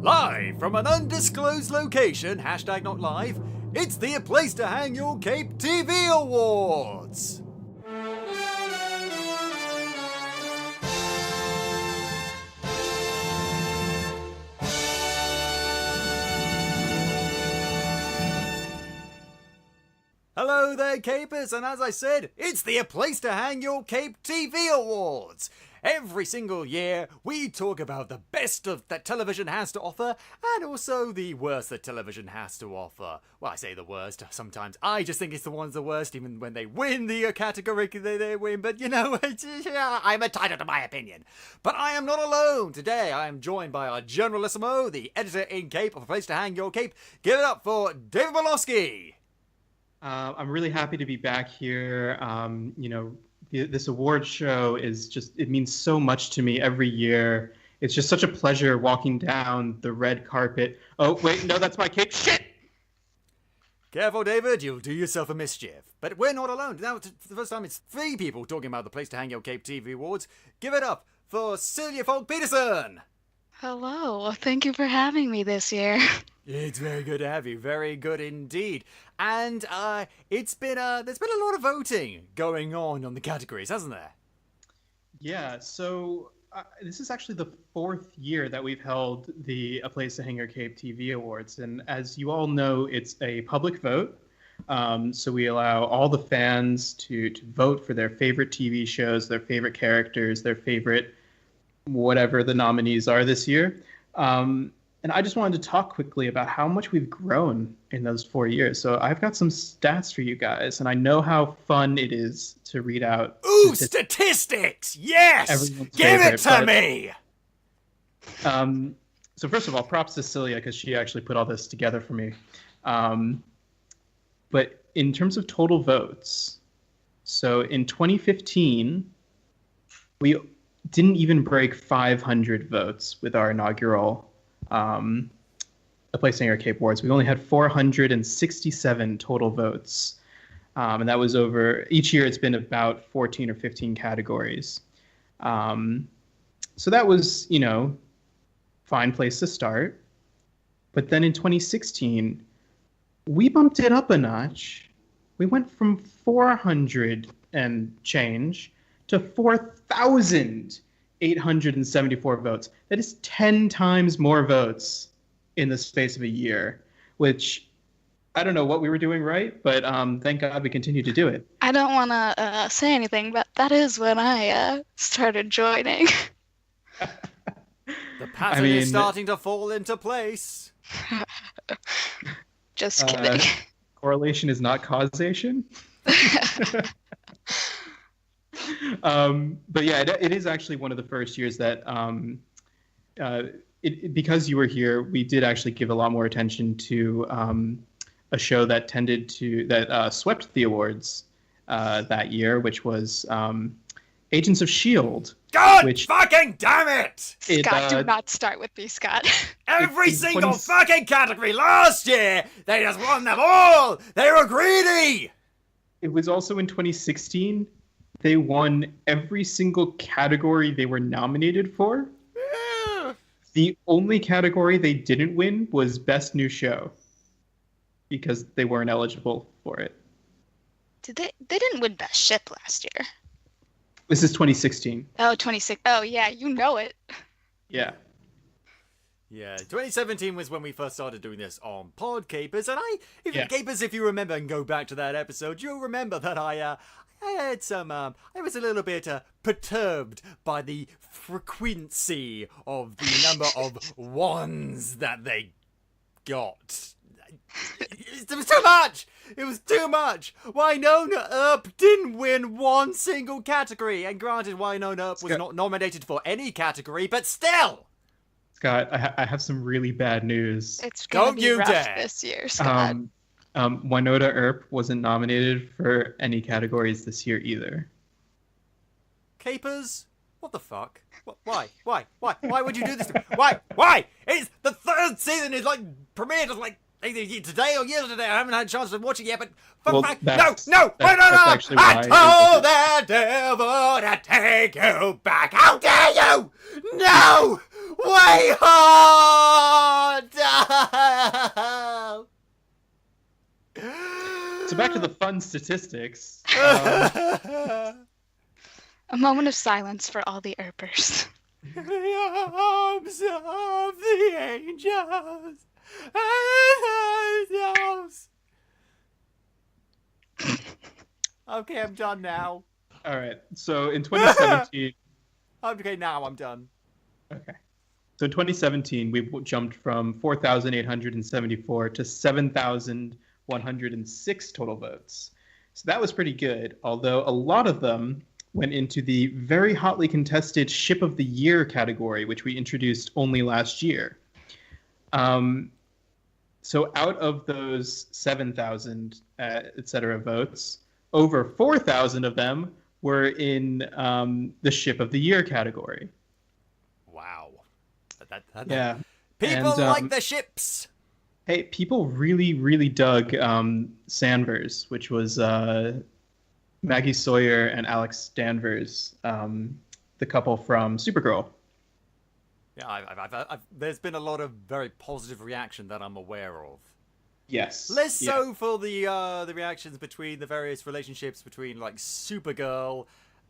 Live from an undisclosed location, hashtag not live, it's the A Place to Hang Your Cape TV Awards! Hello there, Capers, and as I said, it's the A Place to Hang Your Cape TV Awards! Every single year, we talk about the best that television has to offer, and also the worst that television has to offer. Well, I say the worst, sometimes I just think it's the ones the worst, even when they win the category they win, but you know, I'm entitled to my opinion. But I am not alone. Today, I am joined by our Generalissimo, the editor-in-cape of A Place to Hang Your Cape. Give it up for David Molofsky! I'm really happy to be back here. This award show it means so much to me every year. It's just such a pleasure walking down the red carpet. Oh, wait, no, that's my cape. Shit! Careful, David, you'll do yourself a mischief. But we're not alone. Now, for the first time, it's 3 people talking about the Place to Hang Your Cape TV Awards. Give it up for Silje Falck-Pedersen! Hello, thank you for having me this year. It's very good to have you, very good indeed. And there's been a lot of voting going on the categories, hasn't there? Yeah, so this is actually the 4th year that we've held the A Place to Hang Your Cape TV Awards. And as you all know, it's a public vote. So we allow all the fans to vote for their favorite TV shows, their favorite characters, their favorite whatever the nominees are this year. And I just wanted to talk quickly about how much we've grown in those 4 years. So I've got some stats for you guys, and I know how fun it is to read out. Ooh, statistics! Yes! Give it to me! So first of all, props to Silje, because she actually put all this together for me. But in terms of total votes, so in 2015, we didn't even break 500 votes with our inaugural A Place to Hang Your Cape Awards. We only had 467 total votes. And that was over, each year it's been about 14 or 15 categories. So that was, fine place to start. But then in 2016, we bumped it up a notch. We went from 400 and change to 4,874 votes. That is 10 times more votes in the space of a year, which I don't know what we were doing right, but thank God we continue to do it. I don't want to say anything, but that is when I started joining. The pattern is starting to fall into place. Just kidding. Correlation is not causation. But yeah, it is actually one of the first years that, because you were here, we did actually give a lot more attention to a show that swept the awards that year, which was Agents of S.H.I.E.L.D. God fucking damn it! Scott, do not start with me, Scott. Every single fucking category last year, they just won them all! They were greedy! It was also in 2016. They won every single category they were nominated for. Yeah. The only category they didn't win was Best New Show, because they weren't eligible for it. They didn't win Best Ship last year. This is 2016. Oh, 26. Oh, yeah, you know it. Yeah. Yeah, 2017 was when we first started doing this on PodCapers, and Capers, if you remember and go back to that episode, you'll remember that I had some, I was a little bit perturbed by the frequency of the number of ones that they got. It was too much! It was too much! Wynonna Earp didn't win one single category, and granted, Wynonna Earp was not nominated for any category, but still! Scott, I have some really bad news. It's gonna be rough this year, Scott. Wynonna Earp wasn't nominated for any categories this year either. Capers? What the fuck? Why? Why would you do this to me? Why? It's the 3rd season is premiered either today or yesterday. I haven't had a chance to watch it yet, but no! I told the devil to take you back. How dare you? No! Way home! back to the fun statistics. A moment of silence for all the Earpers. In the arms of the angels. Okay, I'm done now. All right. So in 2017. Okay, now I'm done. Okay. So in 2017, we jumped from 4,874 to 7,106 total votes. So that was pretty good, although a lot of them went into the very hotly contested Ship of the Year category, which we introduced only last year. So out of those 7,000, et cetera, votes, over 4,000 of them were in the Ship of the Year category. Wow. Yeah. People like the ships. Hey, people really, really dug Sanvers, which was Maggie Sawyer and Alex Danvers, the couple from Supergirl. Yeah, there's been a lot of very positive reaction that I'm aware of. Yes. Less so for the reactions between the various relationships between like Supergirl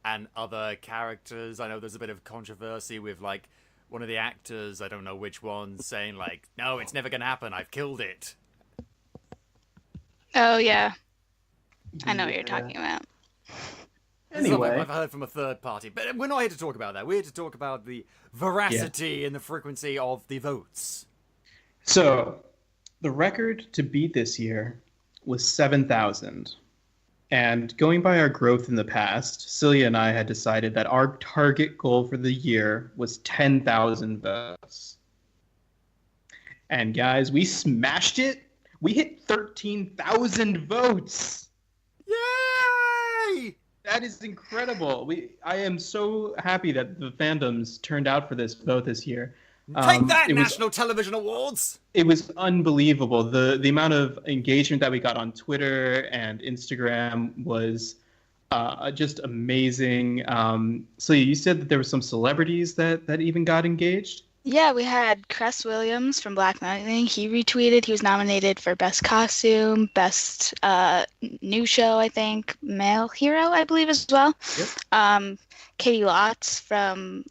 and other characters. I know there's a bit of controversy with like one of the actors, I don't know which one, saying like, "No, it's never gonna happen. I've killed it." Oh yeah, I know what you're talking about. Anyway, I've heard from a third party, but we're not here to talk about that. We're here to talk about the veracity and the frequency of the votes. So, the record to beat this year was 7,000. And going by our growth in the past, Silje and I had decided that our target goal for the year was 10,000 votes. And guys, we smashed it. We hit 13,000 votes. Yay! That is incredible. I am so happy that the fandoms turned out for this vote this year. Take that, National Television Awards! It was unbelievable. The amount of engagement that we got on Twitter and Instagram was just amazing. So you said that there were some celebrities that even got engaged? Yeah, we had Cress Williams from Black Lightning. He retweeted. He was nominated for Best Costume, Best New Show, I think, Male Hero, I believe, as well. Yep. Katie Lotz from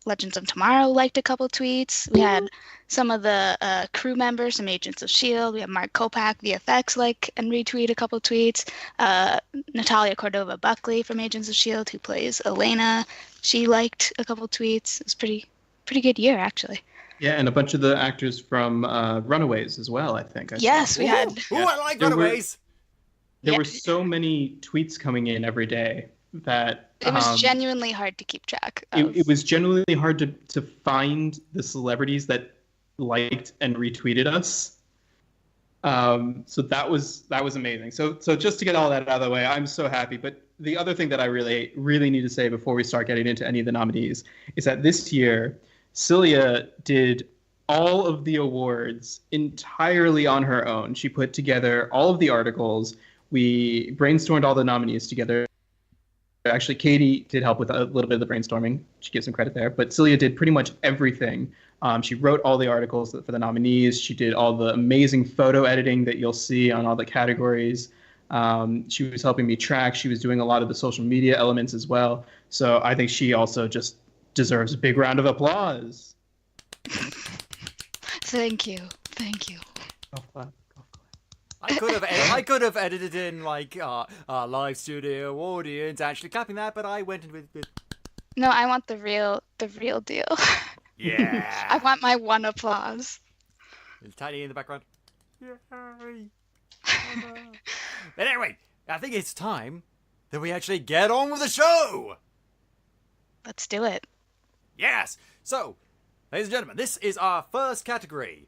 Legends of Tomorrow liked a couple tweets. We had some of the crew members from Agents of S.H.I.E.L.D. We have Mark Kopak, VFX, like and retweet a couple tweets. Natalia Cordova-Buckley from Agents of S.H.I.E.L.D., who plays Elena, she liked a couple tweets. It was pretty good year, actually. Yeah, and a bunch of the actors from Runaways as well, I think. Yes, we had. Ooh, I like Runaways! There were so many tweets coming in every day that it was genuinely hard to keep track of. It was genuinely hard to find the celebrities that liked and retweeted us. So that was amazing. So just to get all that out of the way, I'm so happy. But the other thing that I really, really need to say before we start getting into any of the nominees is that this year, Silje did all of the awards entirely on her own. She put together all of the articles. We brainstormed all the nominees together. Actually, Katie did help with a little bit of the brainstorming. She gives some credit there. But Silje did pretty much everything. She wrote all the articles for the nominees. She did all the amazing photo editing that you'll see on all the categories. She was helping me track. She was doing a lot of the social media elements as well. So I think she also just deserves a big round of applause. Thank you. Oh, fun. I could have edited in like live studio audience actually clapping that, but I went in with. No, I want the real deal. Yeah. I want my one applause. It's tiny in the background. Yay. But anyway, I think it's time that we actually get on with the show. Let's do it. Yes. So, ladies and gentlemen, this is our first category: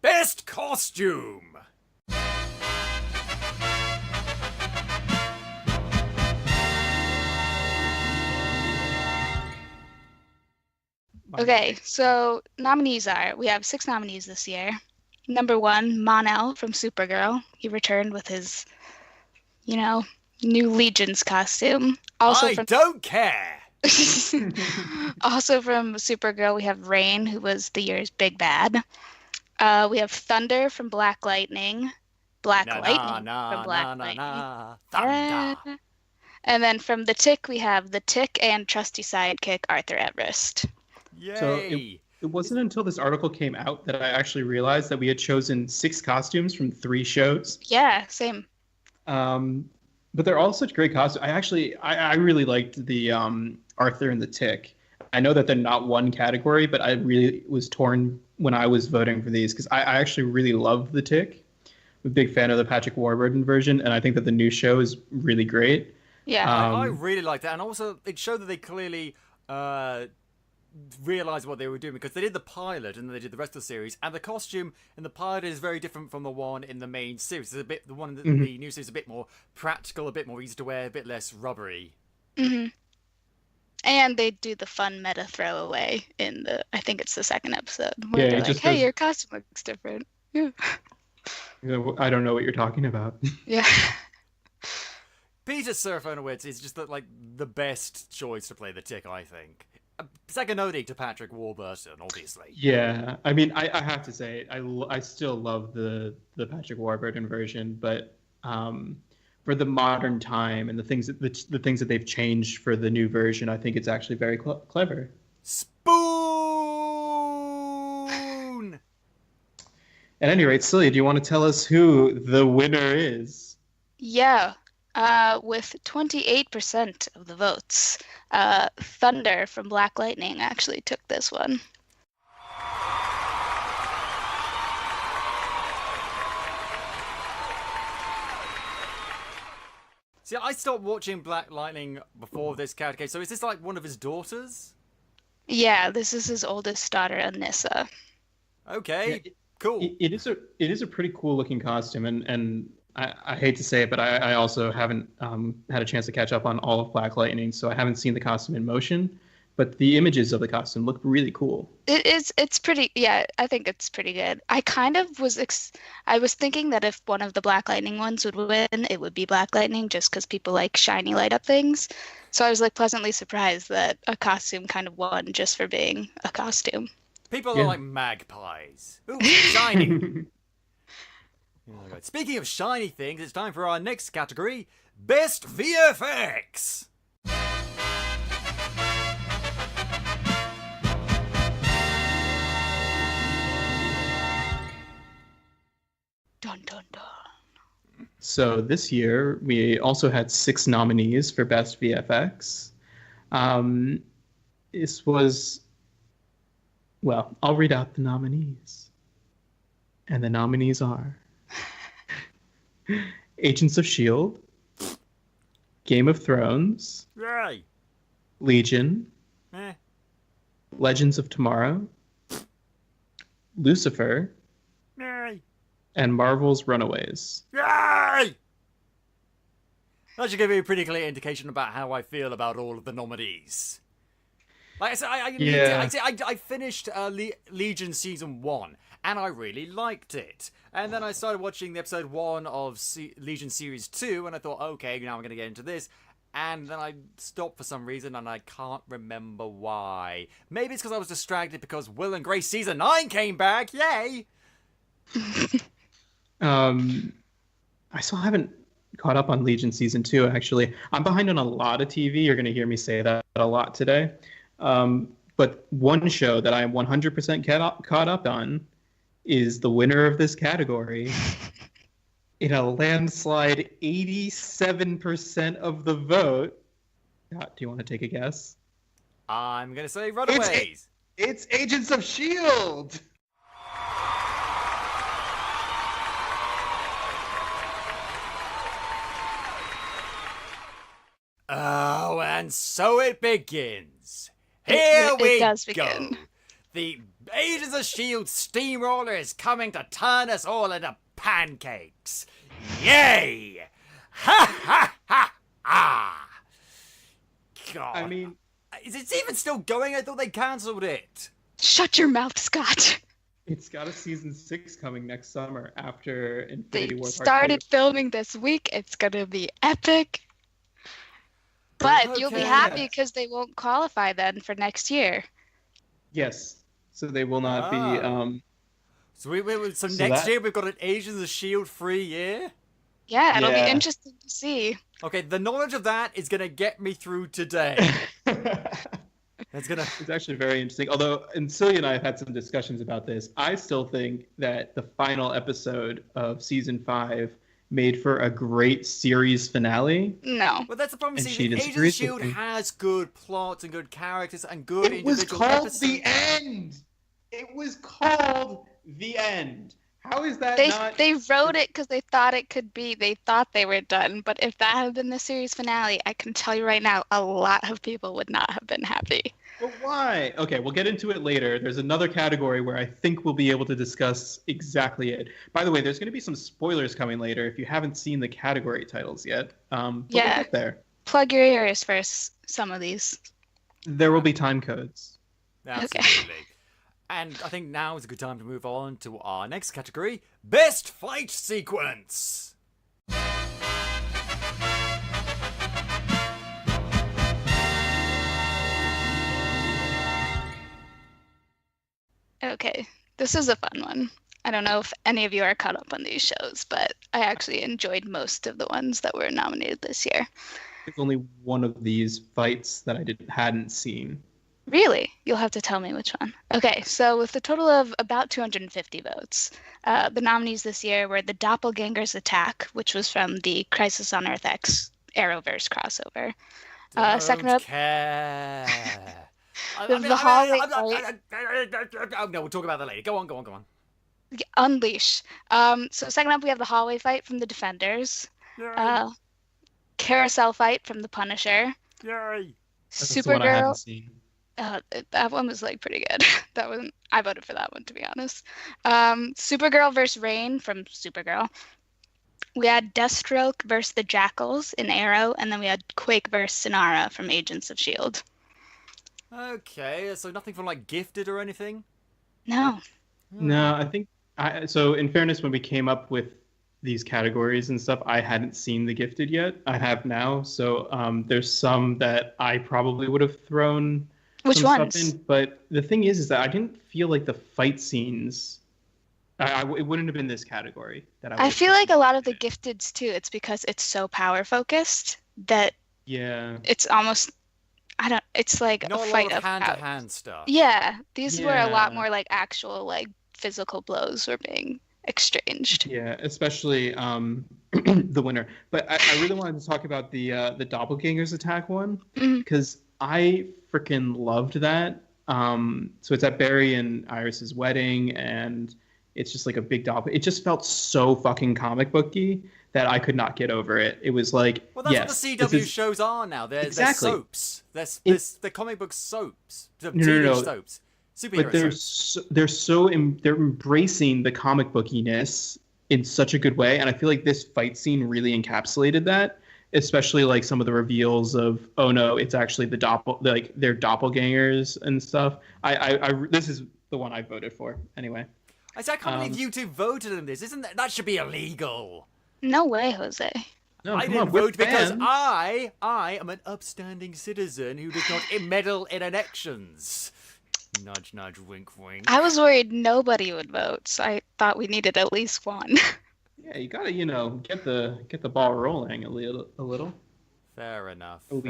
Best Costume. Okay, so nominees we have 6 nominees this year. Number 1, Mon-El from Supergirl. He returned with his, new Legion's costume. Also don't care! Also from Supergirl, we have Rain, who was the year's big bad. We have Thunder from Black Lightning. Black Na Lightning na from Black na na Lightning. na. Thunder. And then from the Tick, we have the Tick and trusty sidekick Arthur Everest. So Yay. it wasn't until this article came out that I actually realized that we had chosen 6 costumes from 3 shows. Yeah, same. But they're all such great costumes. I really liked the Arthur and the Tick. I know that they're not one category, but I really was torn when I was voting for these because I actually really love the Tick. I'm a big fan of the Patrick Warburton version, and I think that the new show is really great. Yeah. I really liked that, and also it showed that they clearly realized what they were doing because they did the pilot and then they did the rest of the series, and the costume in the pilot is very different from the one in the main series. It's a bit the one in the new series is a bit more practical, a bit more easy to wear, a bit less rubbery. Mm-hmm. And they do the fun meta throwaway in I think it's the 2nd episode. Where they're like, hey, your costume looks different. Yeah. I don't know what you're talking about. Yeah. Peter Serafinowicz is just like the best choice to play the Tick, I think. Second only to Patrick Warburton, obviously. Yeah, I mean, I have to say, I still love the Patrick Warburton version, but for the modern time and the things that they've changed for the new version, I think it's actually very clever. Spoon. At any rate, Silje, do you want to tell us who the winner is? Yeah. With 28% of the votes, Thunder from Black Lightning actually took this one. See, I stopped watching Black Lightning before this category, so is this like one of his daughters? Yeah, this is his oldest daughter, Anissa. Okay, cool. It is a pretty cool looking costume, and I hate to say it, but I also haven't had a chance to catch up on all of Black Lightning, so I haven't seen the costume in motion. But the images of the costume look really cool. It's pretty, yeah, I think it's pretty good. I kind of was, I was thinking that if one of the Black Lightning ones would win, it would be Black Lightning, just because people like shiny light up things. So I was like pleasantly surprised that a costume kind of won just for being a costume. People are like magpies. Ooh, shiny. Oh, speaking of shiny things, it's time for our next category, Best VFX. Dun, dun, dun. So this year, we also had 6 nominees for Best VFX. This was, well, I'll read out the nominees. And the nominees are Agents of S.H.I.E.L.D., Game of Thrones, Yay. Legion, Legends of Tomorrow, Lucifer, Yay. and Marvel's Runaways. Yay! That should give you a pretty clear indication about how I feel about all of the nominees. Like I said, I finished Legion Season 1, and I really liked it. And then I started watching the episode 1 of Legion Series 2, and I thought, okay, now I'm going to get into this. And then I stopped for some reason, and I can't remember why. Maybe it's because I was distracted because Will and Grace Season 9 came back. Yay! I still haven't caught up on Legion Season 2, actually. I'm behind on a lot of TV. You're going to hear me say that a lot today. But one show that I am 100% caught up on is the winner of this category. In a landslide 87% of the vote. Do you want to take a guess? I'm going to say Runaways. It's Agents of S.H.I.E.L.D. Oh, and so it begins. Here we go. Begin. The Agents of S.H.I.E.L.D. steamroller is coming to turn us all into pancakes. Yay! Ha ha ha ha! God. I mean, is it even still going? I thought they cancelled it. Shut your mouth, Scott. it's got a season 6 coming next summer after Infinity War. They started filming this week. It's gonna be epic. But you'll be happy because they won't qualify then for next year. Yes. So they will not be. So next year we've got an Agents of S.H.I.E.L.D. free year? Yeah, it'll be interesting to see. Okay, the knowledge of that is going to get me through today. It's actually very interesting. Although, and Silje and I have had some discussions about this. I still think that the final episode of season 5 made for a great series finale. No. Well, that's the problem. See, Agents of S.H.I.E.L.D. has good plots and good characters and good individual episodes. It was called The End! It was called The End. How is that They wrote it because they thought it could be. They thought they were done. But if that had been the series finale, I can tell you right now, a lot of people would not have been happy. But why? Okay, we'll get into it later. There's another category where I think we'll be able to discuss exactly it. By the way, there's going to be some spoilers coming later if you haven't seen the category titles yet. But we'll get there. Plug your ears for some of these. There will be time codes. Absolutely. Okay. And I think now is a good time to move on to our next category, Best Fight Sequence. Okay, this is a fun one. I don't know if any of you are caught up on these shows, but I actually enjoyed most of the ones that were nominated this year. There's only one of these fights that I hadn't seen. Really? You'll have to tell me which one. Okay, so with a total of about 250 votes, the nominees this year were The Doppelganger's Attack, which was from the Crisis on Earth X Arrowverse crossover. Second up... Oh, no, we'll talk about that later. Go on. Unleash. So second up, we have the hallway fight from the Defenders. Yay. Carousel fight from the Punisher. Yay. Supergirl. That one was like pretty good. I voted for that one, to be honest. Supergirl versus Rain from Supergirl. We had Deathstroke versus the Jackals in Arrow, and then we had Quake versus Sinara from Agents of S.H.I.E.L.D. Okay, so nothing from like Gifted or anything? No. No, I think so in fairness, when we came up with these categories and stuff, I hadn't seen The Gifted yet. I have now, so there's some that I probably would have thrown Which ones? stuff in. But the thing is that I didn't feel like the fight scenes. It wouldn't have been this category that I feel like a lot of the Gifteds too. It's because it's so power focused that it's almost. It's like not a fight lot of of hand-to-hand stuff. Yeah, these were a lot more like actual like physical blows were being exchanged. Yeah, especially the winner. But I really wanted to talk about the Doppelganger's Attack one because I freaking loved that. So it's at Barry and Iris's wedding, and it's just like a big doppel. It just felt so fucking comic booky that I could not get over it. It was like, well, that's what the CW shows are now. They're soaps. They're comic book soaps. No. Soaps. Superhero soaps. They're embracing the comic bookiness in such a good way, and I feel like this fight scene really encapsulated that. Especially like some of the reveals of, oh no, it's actually they're doppelgangers and stuff. This is the one I voted for anyway. I can't believe you two voted on this. Isn't that should be illegal? No way, Jose. No, I didn't vote because I am an upstanding citizen who does not meddle in elections. Nudge, nudge, wink, wink. I was worried nobody would vote, so I thought we needed at least one. Yeah, you gotta, get the ball rolling a little. Fair enough. But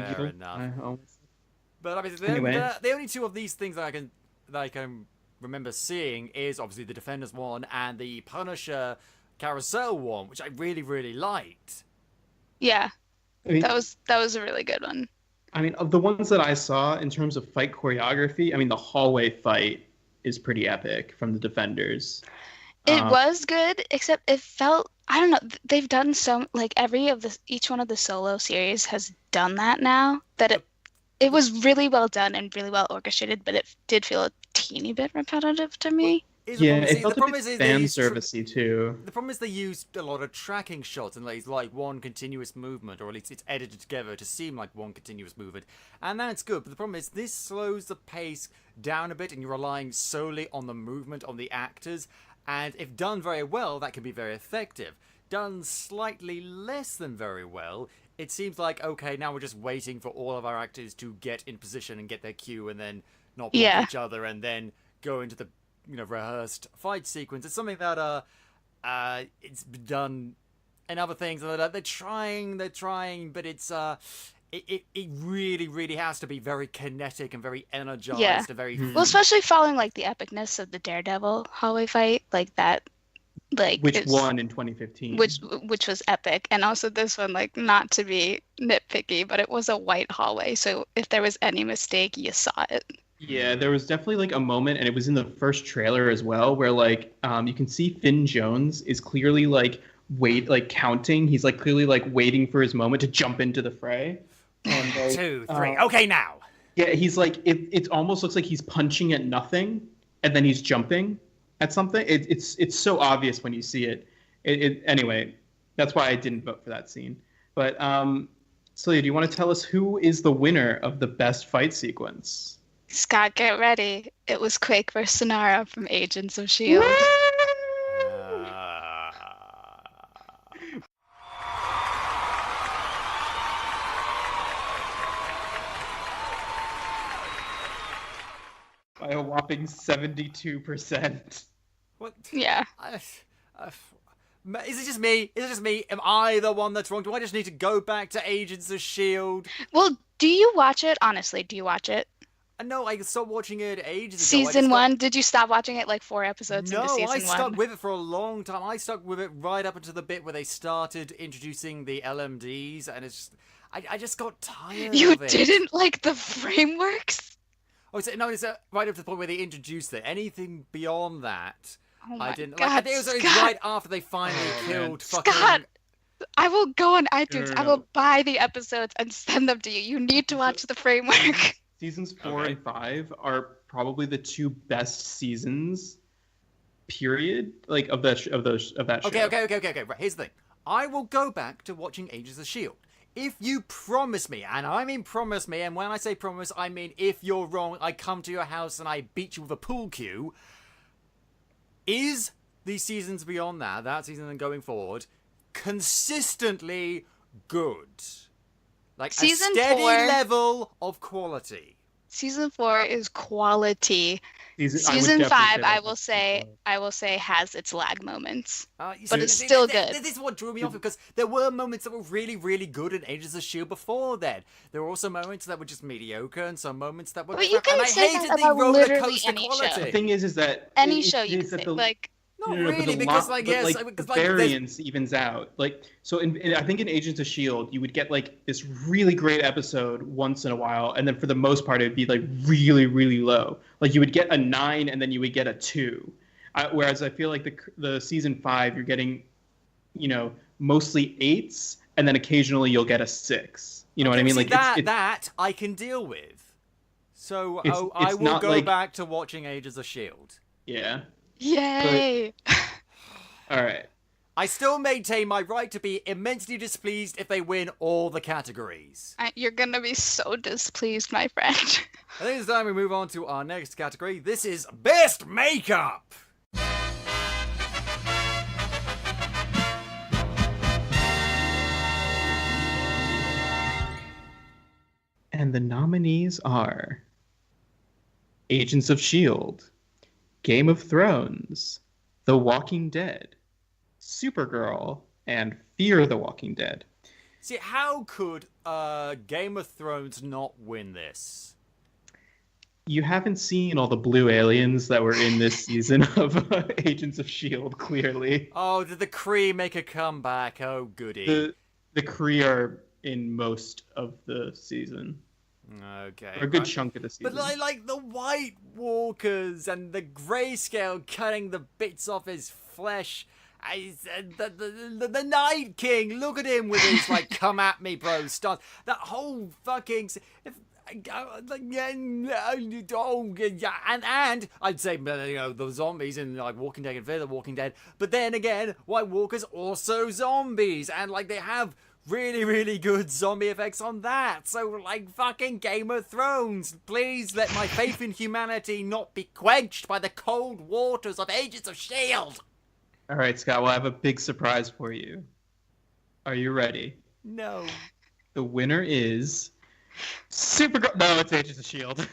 I mean, the only two of these things that I can remember seeing is obviously the Defenders one and the Punisher Carousel one, which I really, really liked. Yeah, that was a really good one. I mean, of the ones that I saw in terms of fight choreography, I mean, the hallway fight is pretty epic from the Defenders. It was good, except it felt, I don't know, they've done each one of the solo series has done that now, that it was really well done and really well orchestrated, but it did feel a teeny bit repetitive to me. It felt a bit fan-servicey too. The problem is they used a lot of tracking shots and it's like one continuous movement, or at least it's edited together to seem like one continuous movement, and that's good. But the problem is this slows the pace down a bit, and you're relying solely on the movement on the actors. And if done very well, that can be very effective. Done slightly less than very well, it seems like, okay, now we're just waiting for all of our actors to get in position and get their cue and then not block each other and then go into the rehearsed fight sequence. It's something that it's been done in other things. They're trying, but it's it really, really has to be very kinetic and very energized. Yeah. And very Well, especially following like the epicness of the Daredevil hallway fight, like that, like which won in 2015. Which was epic, and also this one, like, not to be nitpicky, but it was a white hallway, so if there was any mistake, you saw it. Yeah, there was definitely like a moment, and it was in the first trailer as well, where like you can see Finn Jones is clearly like counting. He's like clearly like waiting for his moment to jump into the fray. And, like, 2, 3. Okay, now. Yeah, he's like it almost looks like he's punching at nothing, and then he's jumping at something. It's so obvious when you see it. Anyway, that's why I didn't vote for that scene. But Silje, do you want to tell us who is the winner of the best fight sequence? Scott, get ready. It was Quake vs. Sonara from Agents of S.H.I.E.L.D. By a whopping 72%. What? Yeah. Is it just me? Am I the one that's wrong? Do I just need to go back to Agents of S.H.I.E.L.D.? Well, do you watch it? Honestly, do you watch it? No, I stopped watching it ages ago. Season 1? Did you stop watching it like 4 episodes into season 1? No, I stuck with it for a long time. I stuck with it right up until the bit where they started introducing the LMDs, and it's just... I just got tired of it. You didn't like the frameworks? Oh, it's right up to the point where they introduced it. Anything beyond that, Oh my I didn't God, like. I think it was Scott. right after they finally killed fucking... Scott! I will go on iTunes. No. I will buy the episodes and send them to you. You need to watch the framework. Seasons 4 and 5 are probably the 2 best seasons, period, like of that show. Okay. Right, here's the thing. I will go back to watching Agents of S.H.I.E.L.D. If you promise me, and I mean promise me, and when I say promise, I mean if you're wrong, I come to your house and I beat you with a pool cue. Is the seasons beyond that season and going forward, consistently good? Like Season a steady 4 level of quality. Season 4 is quality. Season 5, I will say, has its lag moments, but it's still good. This is what drew me off, because there were moments that were really, really good in Agents of S.H.I.E.L.D. before then. There were also moments that were just mediocre, and some moments that were. But you crap, and can I say hated that the about roller literally coaster any quality. show. The thing is that Any it- show it you is can that say, like, Not No, but really, the because lo- like but, yes, like, because the like there's- variance evens out. Like so, I think in Agents of S.H.I.E.L.D., you would get like this really great episode once in a while, and then for the most part, it'd be like really, really low. Like you would get a 9, and then you would get a 2. Whereas I feel like the season 5, you're getting, mostly 8s, and then occasionally you'll get a 6. You know what I mean? See, Like that I can deal with. So I it's will not go like- back to watching Agents of S.H.I.E.L.D. yeah. Yay! All right. I still maintain my right to be immensely displeased if they win all the categories. You're gonna be so displeased, my friend. I think it's time we move on to our next category. This is Best Makeup! And the nominees are Agents of S.H.I.E.L.D., Game of Thrones, The Walking Dead, Supergirl, and Fear the Walking Dead. See, how could Game of Thrones not win this? You haven't seen all the blue aliens that were in this season of Agents of S.H.I.E.L.D., clearly. Oh, did the Kree make a comeback? Oh, goody. The Kree are in most of the season. Okay. Or a good right. chunk of the season. But like the White Walkers and the Grayscale cutting the bits off his flesh. The Night King, look at him with his like "come at me, bro" stance. That whole fucking. And I'd say the zombies in like Walking Dead and Fear the Walking Dead. But then again, White Walkers also zombies, and like they have really, really good zombie effects on that. So like fucking Game of Thrones, please let my faith in humanity not be quenched by the cold waters of Agents of S.H.I.E.L.D. All right, Scott, well, I have a big surprise for you. Are you ready? No. The winner is Supergirl. No, it's Agents of S.H.I.E.L.D.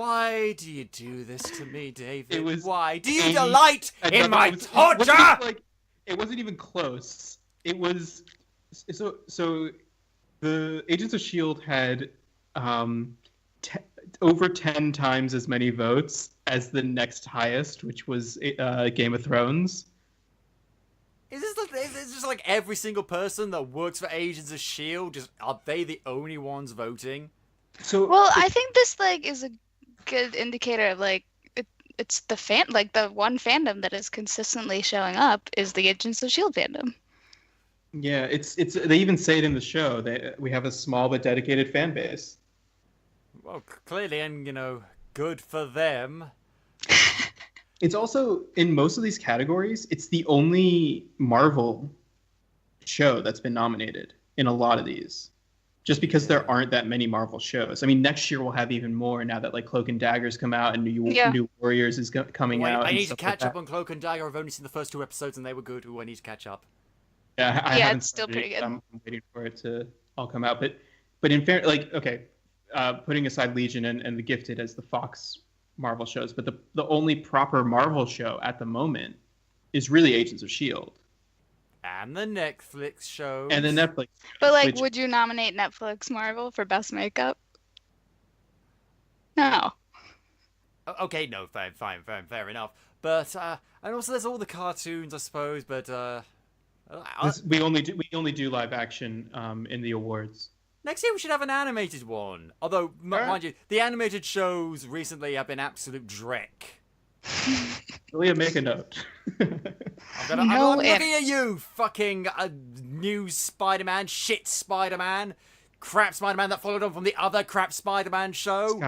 Why do you do this to me, David? It was Why do you delight in my torture? It wasn't even close. It was so. The Agents of S.H.I.E.L.D. had over 10 times as many votes as the next highest, which was Game of Thrones. Is this just like every single person that works for Agents of S.H.I.E.L.D., are they the only ones voting? Well, I think this is a good indicator of it's the the one fandom that is consistently showing up is the Agents of S.H.I.E.L.D. fandom. Yeah, it's they even say it in the show. We have a small but dedicated fan base. Well, clearly, and good for them. It's also, in most of these categories, it's the only Marvel show that's been nominated in a lot of these. Just because there aren't that many Marvel shows. I mean, next year we'll have even more now that Cloak and Dagger's come out and New Warriors is coming out. I need to catch up on Cloak and Dagger. I've only seen the first 2 episodes and they were good. I need to catch up. Yeah, I haven't it's still pretty good. I'm waiting for it to all come out. But in fair, putting aside Legion and The Gifted as the Fox Marvel shows, but the only proper Marvel show at the moment is really Agents of S.H.I.E.L.D. And the Netflix show. And the Netflix. But would you nominate Netflix Marvel for best makeup? No. Okay, no, fine, fair enough. But and also there's all the cartoons, I suppose. But we only do live action in the awards. Next year we should have an animated one. Although, mind you, the animated shows recently have been absolute dreck. Julia, make a note. I'm looking at you, fucking new Spider-Man, shit Spider-Man, crap Spider-Man that followed on from the other crap Spider-Man show.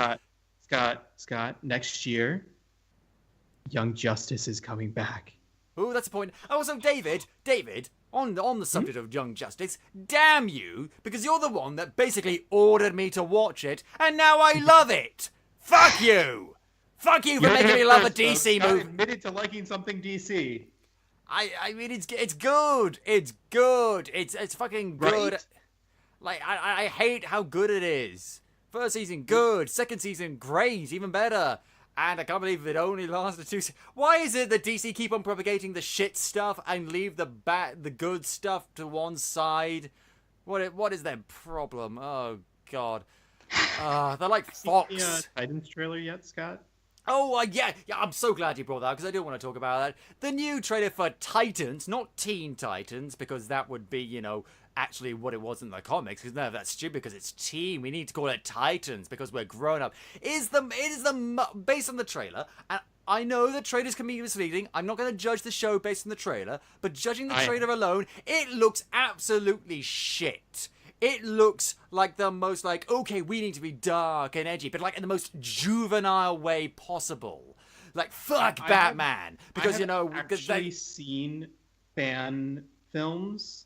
Scott, next year, Young Justice is coming back. Ooh, that's a point. Also, David, on the subject of Young Justice, damn you, because you're the one that basically ordered me to watch it, and now I love it. Fuck you. Fuck you for making me love a DC movie. Admitted to liking something DC. I mean, it's good. It's good. It's fucking good. Right? Like, I hate how good it is. First season, good. Second season, great. Even better. And I can't believe it only lasted 2 seasons. Why is it that DC keep on propagating the shit stuff and leave the good stuff to one side? What is their problem? Oh, God. They're like Fox. Yeah, Titans trailer yet, Scott? Oh, yeah, I'm so glad you brought that, because I do want to talk about that. The new trailer for Titans, not Teen Titans, because that would be, actually what it was in the comics, because no, that's stupid, because it's teen. We need to call it Titans, because we're grown up. It is based on the trailer, and I know the trailers can be misleading. I'm not going to judge the show based on the trailer, but judging the trailer alone, it looks absolutely shit. It looks like the most okay, we need to be dark and edgy, but in the most juvenile way possible. Fuck Batman. Because, I have actually seen fan films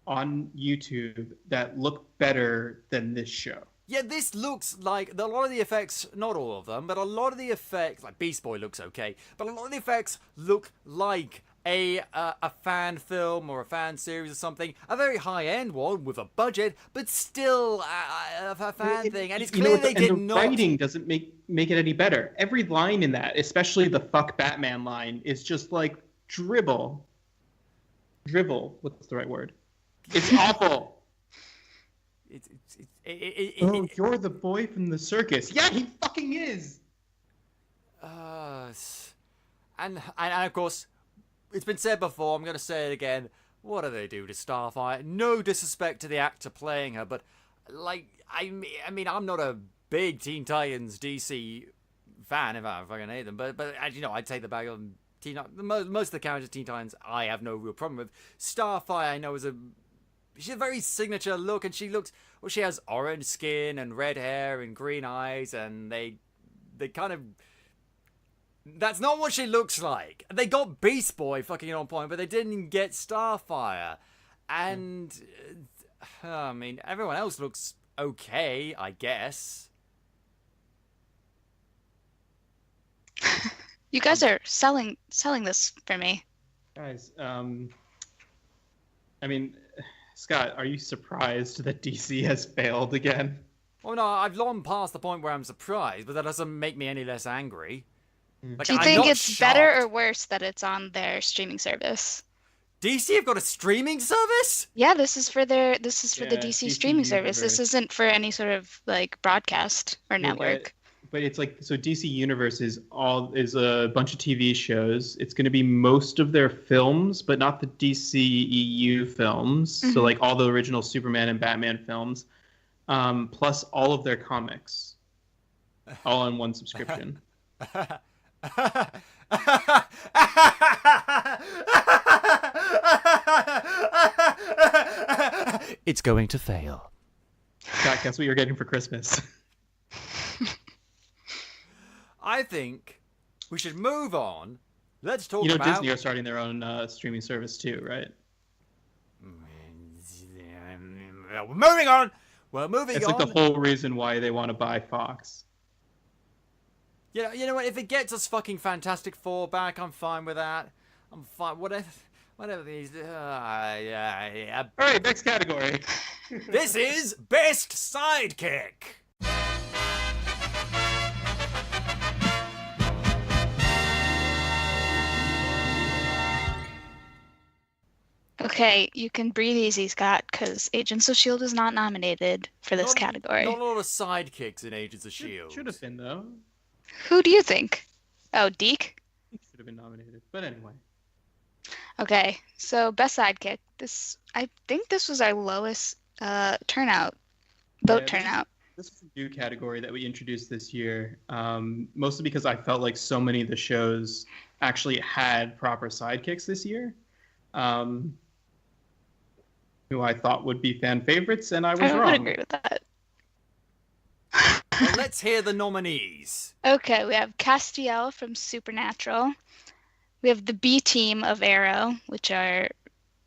on YouTube that look better than this show. Yeah, this looks like a lot of the effects, not all of them, but a lot of the effects, like Beast Boy looks okay, but a lot of the effects look like a fan film or a fan series or something, a very high-end one with a budget, but still a fan thing. And it's clear they did not. The writing doesn't make it any better. Every line in that, especially the "fuck Batman" line, is just like dribble. Dribble. What's the right word? It's awful. You're the boy from the circus. Yeah, he fucking is. And of course, it's been said before, I'm going to say it again, what do they do to Starfire? No disrespect to the actor playing her, but, I mean, I'm not a big Teen Titans DC fan, if I fucking hate them, but as you know, I'd take the bag on most of the characters of Teen Titans I have no real problem with. Starfire, I know, she's a very signature look, and she has orange skin and red hair and green eyes, and they kind of... That's not what she looks like. They got Beast Boy fucking on point, but they didn't get Starfire. And, I mean, everyone else looks okay, I guess. You guys are selling this for me. Guys, I mean, Scott, are you surprised that DC has failed again? Oh no, I've long passed the point where I'm surprised, but that doesn't make me any less angry. Like, Do you I'm think not it's shocked. better or worse that it's on their streaming service? DC have got a streaming service? Yeah, this is for the DC DC streaming service. Universe. This isn't for any sort of like broadcast or network. But it's like, so DC Universe is a bunch of TV shows. It's going to be most of their films, but not the DC EU films. So like all the original Superman and Batman films, plus all of their comics, all on one subscription. It's going to fail. Scott, guess what you're getting for Christmas? I think we should move on. Let's talk You know, about... Disney are starting their own streaming service too, right? Moving on. Well, moving It's on. like the whole reason why they want to buy Fox. Yeah, you know what? If it gets us fucking Fantastic Four back, I'm fine with that. I'm fine. Whatever these. Yeah. All right, next category. This is Best Sidekick. Okay, you can breathe easy, Scott, because Agents of S.H.I.E.L.D. is not nominated for this category. Not a lot of sidekicks in Agents of S.H.I.E.L.D. Should have been though. Who do you think? Oh, Deke? He should have been nominated. But anyway. Okay, so Best Sidekick. I think this was our lowest vote turnout. This is a new category that we introduced this year, mostly because I felt like so many of the shows actually had proper sidekicks this year, who I thought would be fan favorites, and I was I wrong. would agree with that. Well, let's hear the nominees. Okay, we have Castiel from Supernatural. We have the B team of Arrow, which are,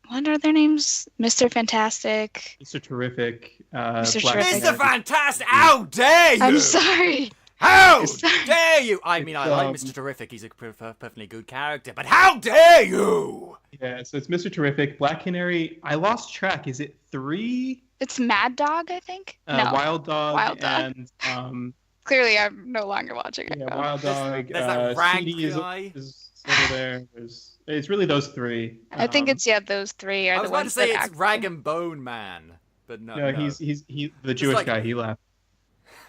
what are their names? Mr. Fantastic. Mr. Terrific. Mr. Black Terrific. Mr. Fantastic, how dare you? I'm sorry. How sorry. dare you? I mean, I like Mr. Terrific. He's a perfectly good character, but how dare you? Yeah, so it's Mr. Terrific, Black Canary. I lost track. Is it 3? It's Mad Dog, I think. No, Wild Dog. Wild Dog. And clearly I'm no longer watching it. yeah, Wild Dog. There's that rag CD guy. is over there. It's really those 3. I think it's those 3 are I the was about to ones say that it's Rag and Bone Man, but no. No, he's the Jewish like- guy. He left.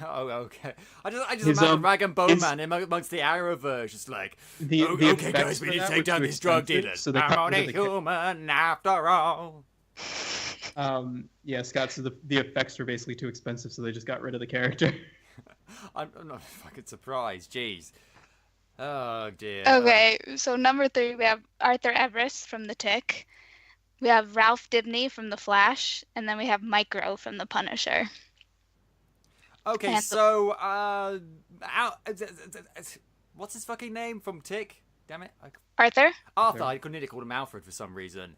Oh, okay. I just His, imagine Rag and Bone his- Man amongst the Arrowverse, just like, The okay, effects guys, we for need to that take were down too these drug expensive, dealers. so they I'm cut only rid of the human after all. Yeah, Scott. So the effects were basically too expensive, so they just got rid of the character. I'm not fucking surprised. Jeez. Oh dear. Okay, so number 3 we have Arthur Everest from The Tick. We have Ralph Dibny from The Flash, and then we have Micro from The Punisher. Okay, And- so what's his fucking name from Tick? Damn it. Arthur? Arthur. I couldn't call him Alfred for some reason.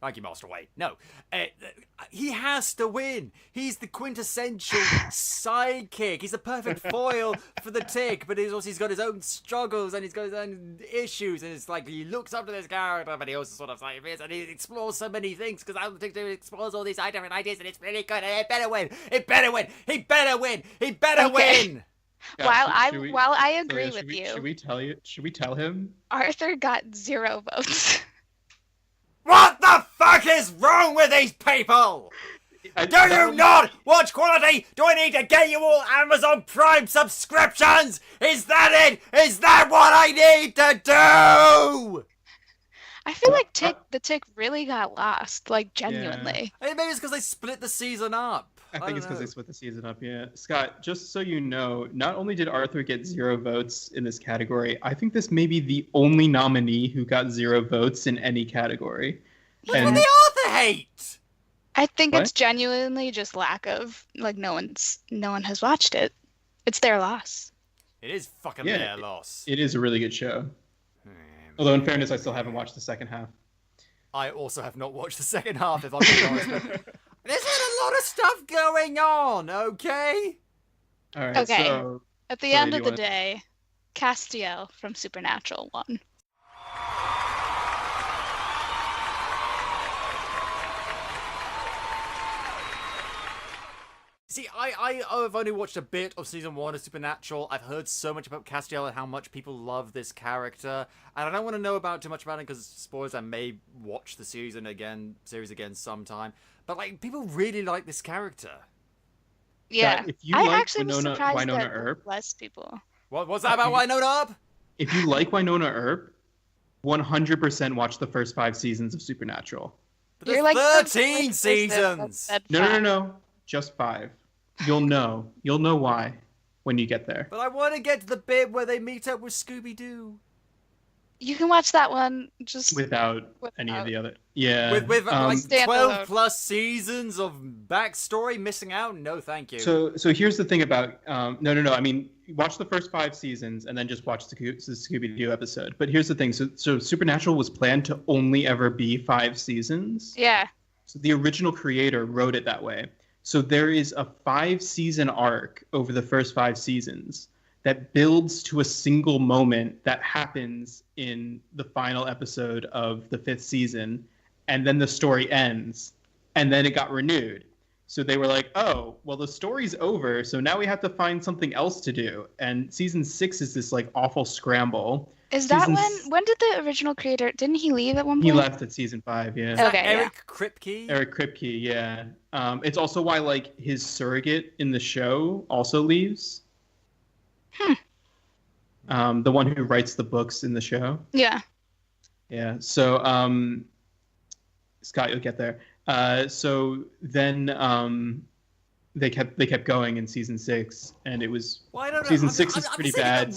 Thank you, Master Wade. No, he has to win. He's the quintessential sidekick. He's the perfect foil for the Tick, but he's got his own struggles and he's got his own issues. And it's like he looks up to this character, but he also sort of like and he explores so many things because I don't think he explores all these different ideas, and it's really good. And it better win. It better win. He better win. He better Okay. win. Scott, While I agree Should with you, Should we tell him? Arthur got 0 votes. What the fuck is wrong with these people? Do you not watch quality? Do I need to get you all Amazon Prime subscriptions? Is that it? Is that what I need to do? I feel like The Tick really got lost, like genuinely. Maybe it's because they split the season up. I think it's because they know. split the season up. Yeah, Scott. Just so you know, not only did Arthur get 0 votes in this category, I think this may be the only nominee who got 0 votes in any category. That's And what the author hate. I think What? it's genuinely just lack of no one has watched it. It's their loss. It is fucking Yeah, their loss. it is a really good show. Although, in fairness, I still haven't watched the second half. I also have not watched the second half, if I'm being honest. But there's a lot of stuff going on, okay? All right. Okay. So At the Sorry, end do of you the wanna- day, Castiel from Supernatural won. See, I've only watched a bit of season 1 of Supernatural. I've heard so much about Castiel and how much people love this character, and I don't want to know too much about it because spoilers. I may watch the series again sometime, but like people really like this character. Yeah, if you I like actually was surprised Wynonna that Earp, less people. What's that about Wynonna Earp? If you like Wynonna Earp, 100% watch the first 5 seasons of Supernatural. But there's like 13 seasons. No. Just 5. You'll know why when you get there. But I want to get to the bit where they meet up with Scooby-Doo. You can watch that one just without any of the other. Yeah. With like 12 plus seasons of backstory missing out? No, thank you. So here's the thing about no. I mean, watch the first 5 seasons and then just watch the Scooby-Doo episode. But here's the thing. So Supernatural was planned to only ever be 5 seasons. Yeah. So the original creator wrote it that way. So there is a 5-season arc over the first 5 seasons that builds to a single moment that happens in the final episode of the 5th season, and then the story ends, and then it got renewed. So they were like, oh, well, the story's over, so now we have to find something else to do. And season 6 is this like awful scramble. Is that when did the original creator, didn't he leave at one point? He left at season 5, yeah. Is that Eric Kripke? Eric Kripke, yeah. It's also why like his surrogate in the show also leaves. The one who writes the books in the show. Yeah. Yeah. So, Scott, you'll get there. So then they kept going in season 6, and it was season 6 is pretty bad.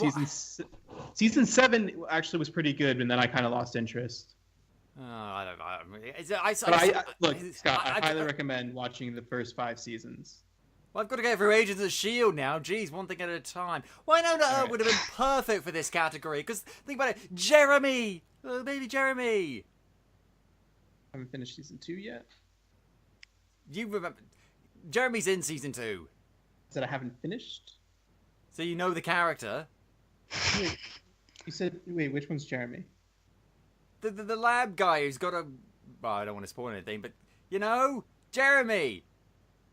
Season 7 actually was pretty good, and then I kind of lost interest. I don't know. Look, Scott, I highly recommend watching the first 5 seasons. Well, I've got to go through Agents of S.H.I.E.L.D. now. Jeez, one thing at a time. Wynonna Earp would have been perfect for this category, because think about it. Jeremy! Little baby Jeremy! I haven't finished season 2 yet. You remember... Jeremy's in season 2. Said I haven't finished? So you know the character. Wait, you said... Wait, which one's Jeremy? The lab guy who's got a... Well, I don't want to spoil anything, but... You know? Jeremy!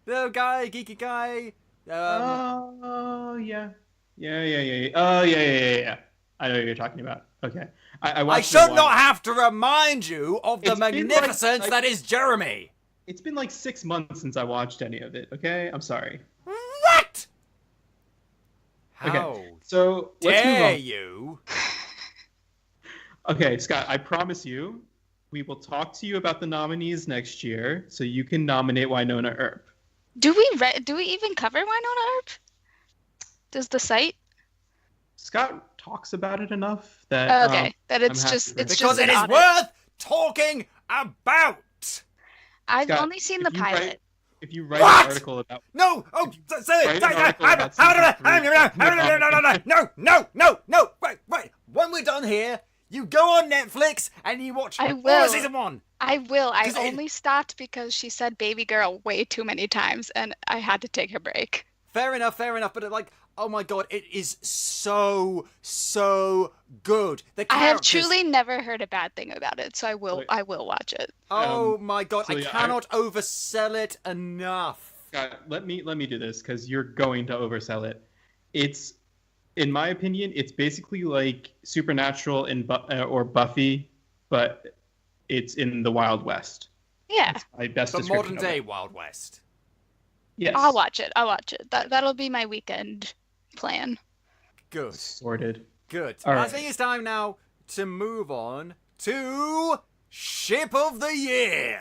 The guy, geeky guy. Oh, yeah. Yeah. Oh, yeah. I know what you're talking about. Okay. I should not have to remind you of the magnificence that is Jeremy. It's been like 6 months since I watched any of it, okay? I'm sorry. What? How okay, so let's move on. you? Okay, Scott, I promise you, we will talk to you about the nominees next year, so you can nominate Wynonna Earp. Do we even cover Wynonna Earp? Does the site? Scott talks about it enough that that it's just because it is worth talking about. I've Scott, only seen the pilot. If you write an article about no, say it. No. Wait. When we're done here, you go on Netflix and you watch all of season 1. I will. I only stopped because she said baby girl way too many times and I had to take a break. Fair enough. But like, oh my god, it is so good. I have truly never heard a bad thing about it, so I will watch it. Oh my god, I cannot oversell it enough. God, let me do this because you're going to oversell it. It's, in my opinion, it's basically like Supernatural or Buffy, but it's in the Wild West. Yeah. That's my best the description modern day Wild West. Yes. I'll watch it. That'll be my weekend plan. Good. Sorted. Good. All right. I think it's time now to move on to Ship of the Year.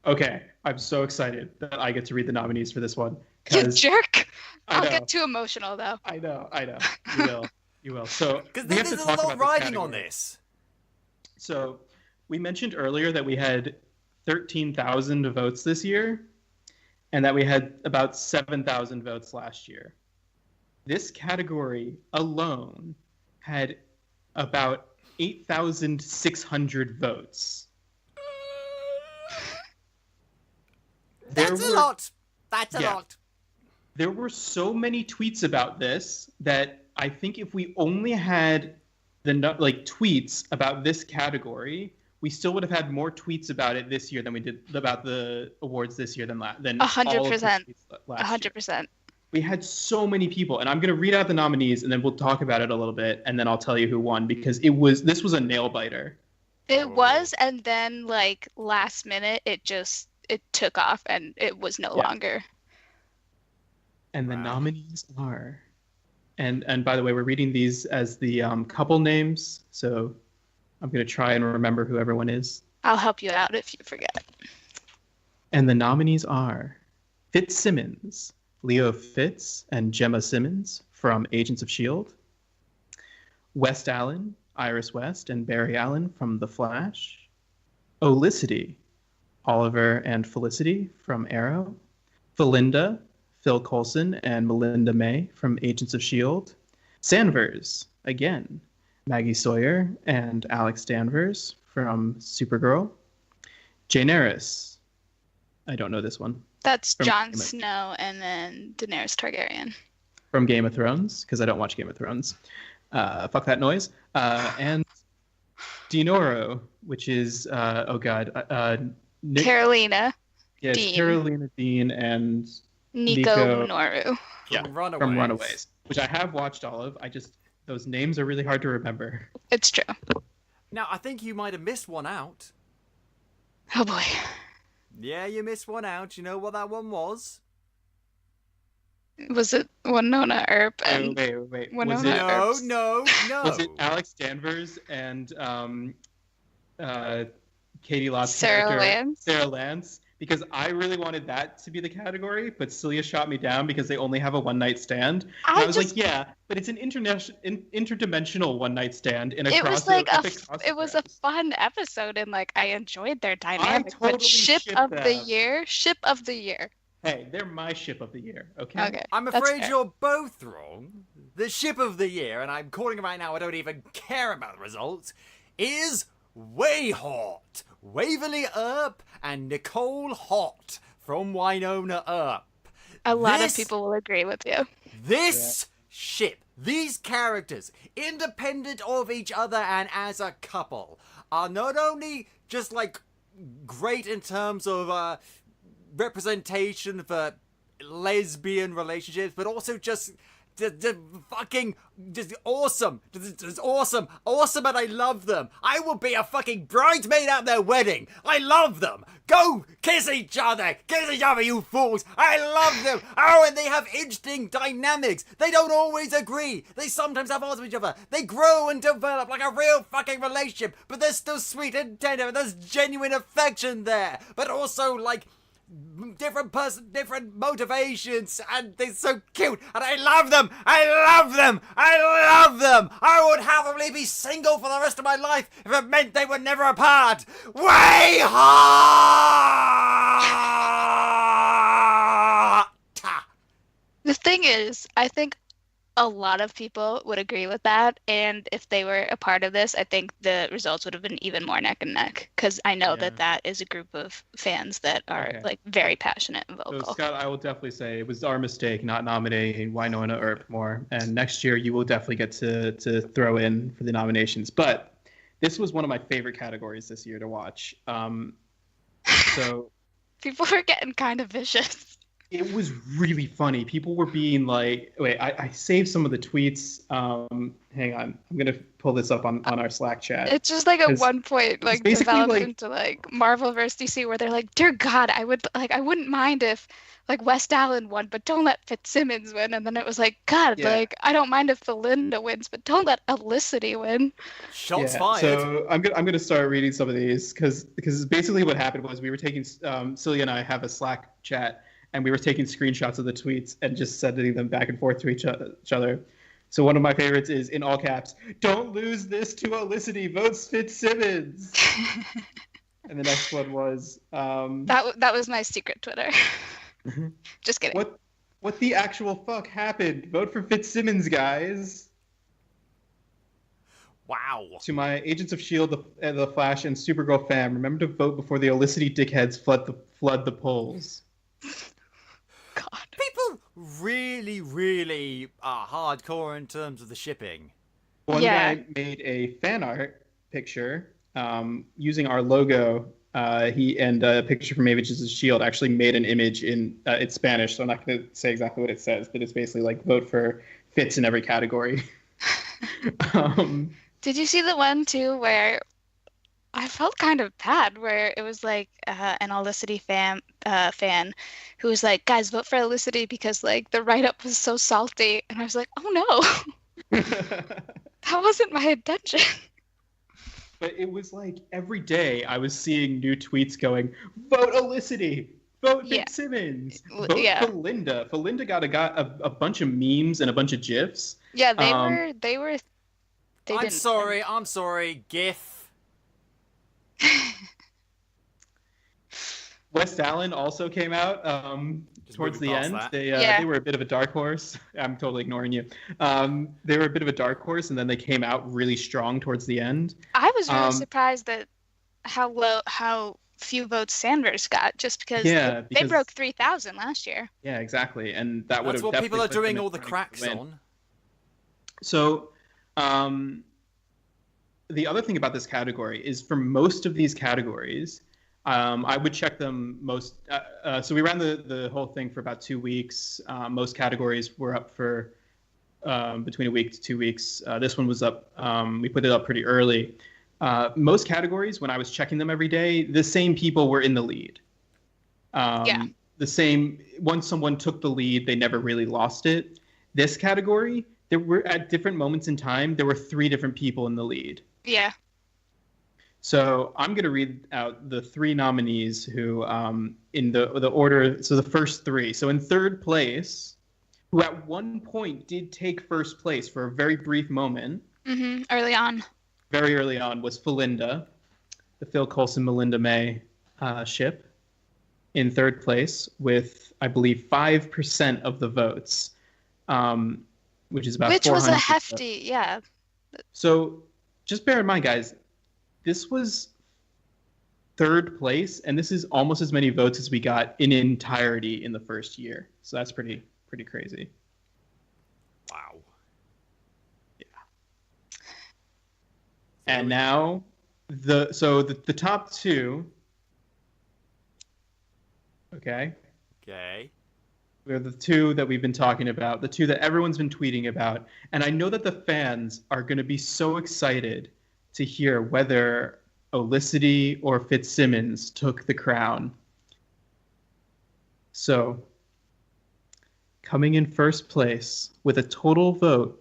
Okay, I'm so excited that I get to read the nominees for this one. You jerk! I'll get too emotional though. I know. You will. So because there's a lot riding on this. So we mentioned earlier that we had 13,000 votes this year, and that we had about 7,000 votes last year. This category alone had about 8,600 votes. That's a lot. That's a lot. There were so many tweets about this that I think if we only had tweets about this category, we still would have had more tweets about it this year than we did about the awards this year than 100%. 100%. We had so many people, and I'm going to read out the nominees, and then we'll talk about it a little bit, and then I'll tell you who won, because this was a nail biter. It was, and then like last minute, it took off, and it was no longer. And the nominees are, and by the way, we're reading these as the couple names, so I'm going to try and remember who everyone is. I'll help you out if you forget. And the nominees are Fitzsimmons, Leo Fitz, and Gemma Simmons from Agents of S.H.I.E.L.D., West Allen, Iris West, and Barry Allen from The Flash, Olicity, Oliver and Felicity from Arrow, Felinda, Phil Coulson, and Melinda May from Agents of S.H.I.E.L.D., Sanvers, again, Maggie Sawyer and Alex Danvers from Supergirl, Daenerys, I don't know this one. That's Jon Snow and then Daenerys Targaryen. From Game of Thrones, because I don't watch Game of Thrones. Fuck that noise. And Dinoro, which is, Carolina. Yes, Dean. Carolina Dean and Nico Minoru. Yeah, from Runaways, which I have watched all of. Those names are really hard to remember. It's true. Now, I think you might have missed one out. Oh boy. Yeah, you missed one out. You know what that one was? Was it Wynonna Earp and wait. Wynonna Earp? No. Was it Alex Danvers and Katie Lott's Sarah Lance? Because I really wanted that to be the category, but Silje shot me down because they only have a one-night stand. And I was like, yeah, but it's an interdimensional one-night stand in a it was it was a fun episode, and like I enjoyed their dynamic. But ship of the year. Hey, they're my ship of the year, okay? I'm afraid you're both wrong. The ship of the year, and I'm calling it right now, I don't even care about the results, is Way Hot. Waverly Earp and Nicole Hott from Wynonna Earp. A lot of people will agree with you. This ship, these characters, independent of each other and as a couple, are not only just like great in terms of representation for lesbian relationships, but also just fucking just awesome. Just awesome, and I love them. I will be a fucking bridesmaid at their wedding. I love them. Go kiss each other, you fools. I love them. Oh, and they have interesting dynamics. They don't always agree. They sometimes have odds with each other. They grow and develop like a real fucking relationship, but they're still sweet and tender, and there's genuine affection there, but also like different motivations, and they're so cute, and I love them. I would happily be single for the rest of my life if it meant they were never apart. Way hot. The thing is, I think a lot of people would agree with that, and if they were a part of this, I think the results would have been even more neck and neck, because I know that is a group of fans that are like very passionate and vocal. So Scott, I will definitely say it was our mistake not nominating Wynonna Earp more, and next year you will definitely get to throw in for the nominations. But this was one of my favorite categories this year to watch. So people were getting kind of vicious. It was really funny. People were being like, wait, I saved some of the tweets. Hang on. I'm going to pull this up on our Slack chat. It's just like at one point, like developed into like Marvel vs. DC, where they're like, dear God, I wouldn't mind if like West Allen won, but don't let Fitzsimmons win. And then it was like, God, like I don't mind if Felinda wins, but don't let Olicity win. Shots fired. So I'm gonna start reading some of these because basically what happened was we were taking Silje and I have a Slack chat, and we were taking screenshots of the tweets and just sending them back and forth to each other. So one of my favorites is, in all caps, "Don't lose this to Olicity, votes Fitzsimmons." And the next one was... that was my secret Twitter. Just kidding. What the actual fuck happened? Vote for Fitzsimmons, guys. Wow. To my Agents of S.H.I.E.L.D., the Flash, and Supergirl fam, remember to vote before the Olicity dickheads flood the polls. God. People really are hardcore in terms of the shipping. One guy made a fan art picture using our logo. He and a picture from Agents of Shield actually made an image in it's Spanish, so I'm not going to say exactly what it says, but it's basically like vote for Fitz in every category. Did you see the one too where I felt kind of bad, where it was like an Olicity fan who was like, guys, vote for Olicity because like the write-up was so salty, and I was like, oh no, that wasn't my intention. But it was like every day I was seeing new tweets going, vote Olicity, vote Fitzsimmons, vote Felinda. Felinda got a bunch of memes and a bunch of GIFs. Yeah, they were. I'm sorry, GIF. West Allen also came out towards the end. They were a bit of a dark horse. I'm totally ignoring you. They were a bit of a dark horse, and then they came out really strong towards the end. I was really surprised at how few votes Sanders got, just because they broke 3,000 last year. Yeah, exactly, and that's what people are doing all the cracks on. So, the other thing about this category is for most of these categories, I would check them most. So we ran the whole thing for about 2 weeks. Most categories were up for between a week to 2 weeks. This one was up. We put it up pretty early. Most categories, when I was checking them every day, the same people were in the lead. The same. Once someone took the lead, they never really lost it. This category, there were at different moments in time, there were 3 different people in the lead. Yeah. So I'm going to read out the 3 nominees who, in the order, so the first 3. So in third place, who at one point did take first place for a very brief moment. Early on. Very early on was Felinda, the Phil Coulson-Melinda May ship, in third place with, I believe, 5% of the votes, which is about 400. Which was a hefty, yeah. So just bear in mind, guys, this was third place, and this is almost as many votes as we got in entirety in the first year. So that's pretty crazy. Wow. Yeah. And now the top 2. Okay. They're the 2 that we've been talking about, the 2 that everyone's been tweeting about, and I know that the fans are going to be so excited to hear whether Olicity or Fitzsimmons took the crown. So, coming in first place with a total vote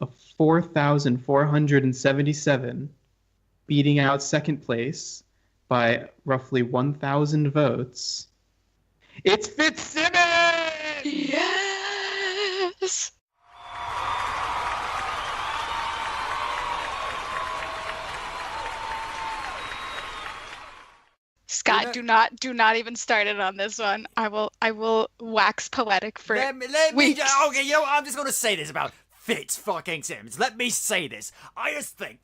of 4,477, beating out second place by roughly 1,000 votes, it's Fitzsimmons! Yes! Scott, do not even start it on this one. I will wax poetic for weeks. Okay, you know what? I'm just gonna say this about Fitzsimmons. Let me say this. I just think,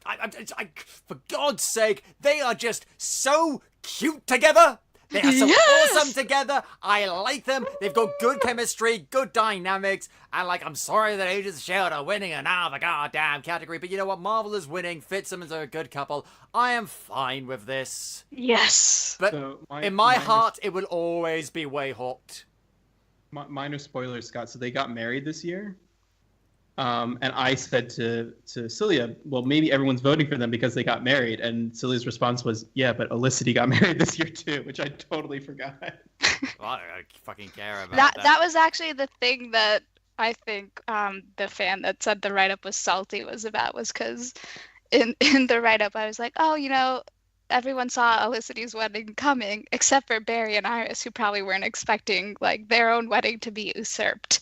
for God's sake, they are just so cute together. They are so awesome together. I like them. They've got good chemistry, good dynamics. And I'm sorry that Agents of Shield are winning another goddamn category, but you know what? Marvel is winning. Fitzsimmons are a good couple. I am fine with this. Yes. But in my heart, it will always be Wayhawked. Minor spoilers, Scott. So they got married this year. And I said to Silje, well, maybe everyone's voting for them because they got married. And Cillia's response was, yeah, but Olicity got married this year too, which I totally forgot. Well, I don't fucking care about that. That was actually the thing that I think the fan that said the write-up was salty was because in the write-up I was like, oh, everyone saw Olicity's wedding coming, except for Barry and Iris, who probably weren't expecting their own wedding to be usurped.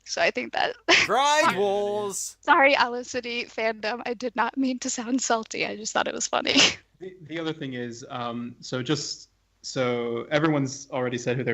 So I think that... Bride wars! Sorry, Olicity fandom. I did not mean to sound salty. I just thought it was funny. The other thing is, so everyone's already said who they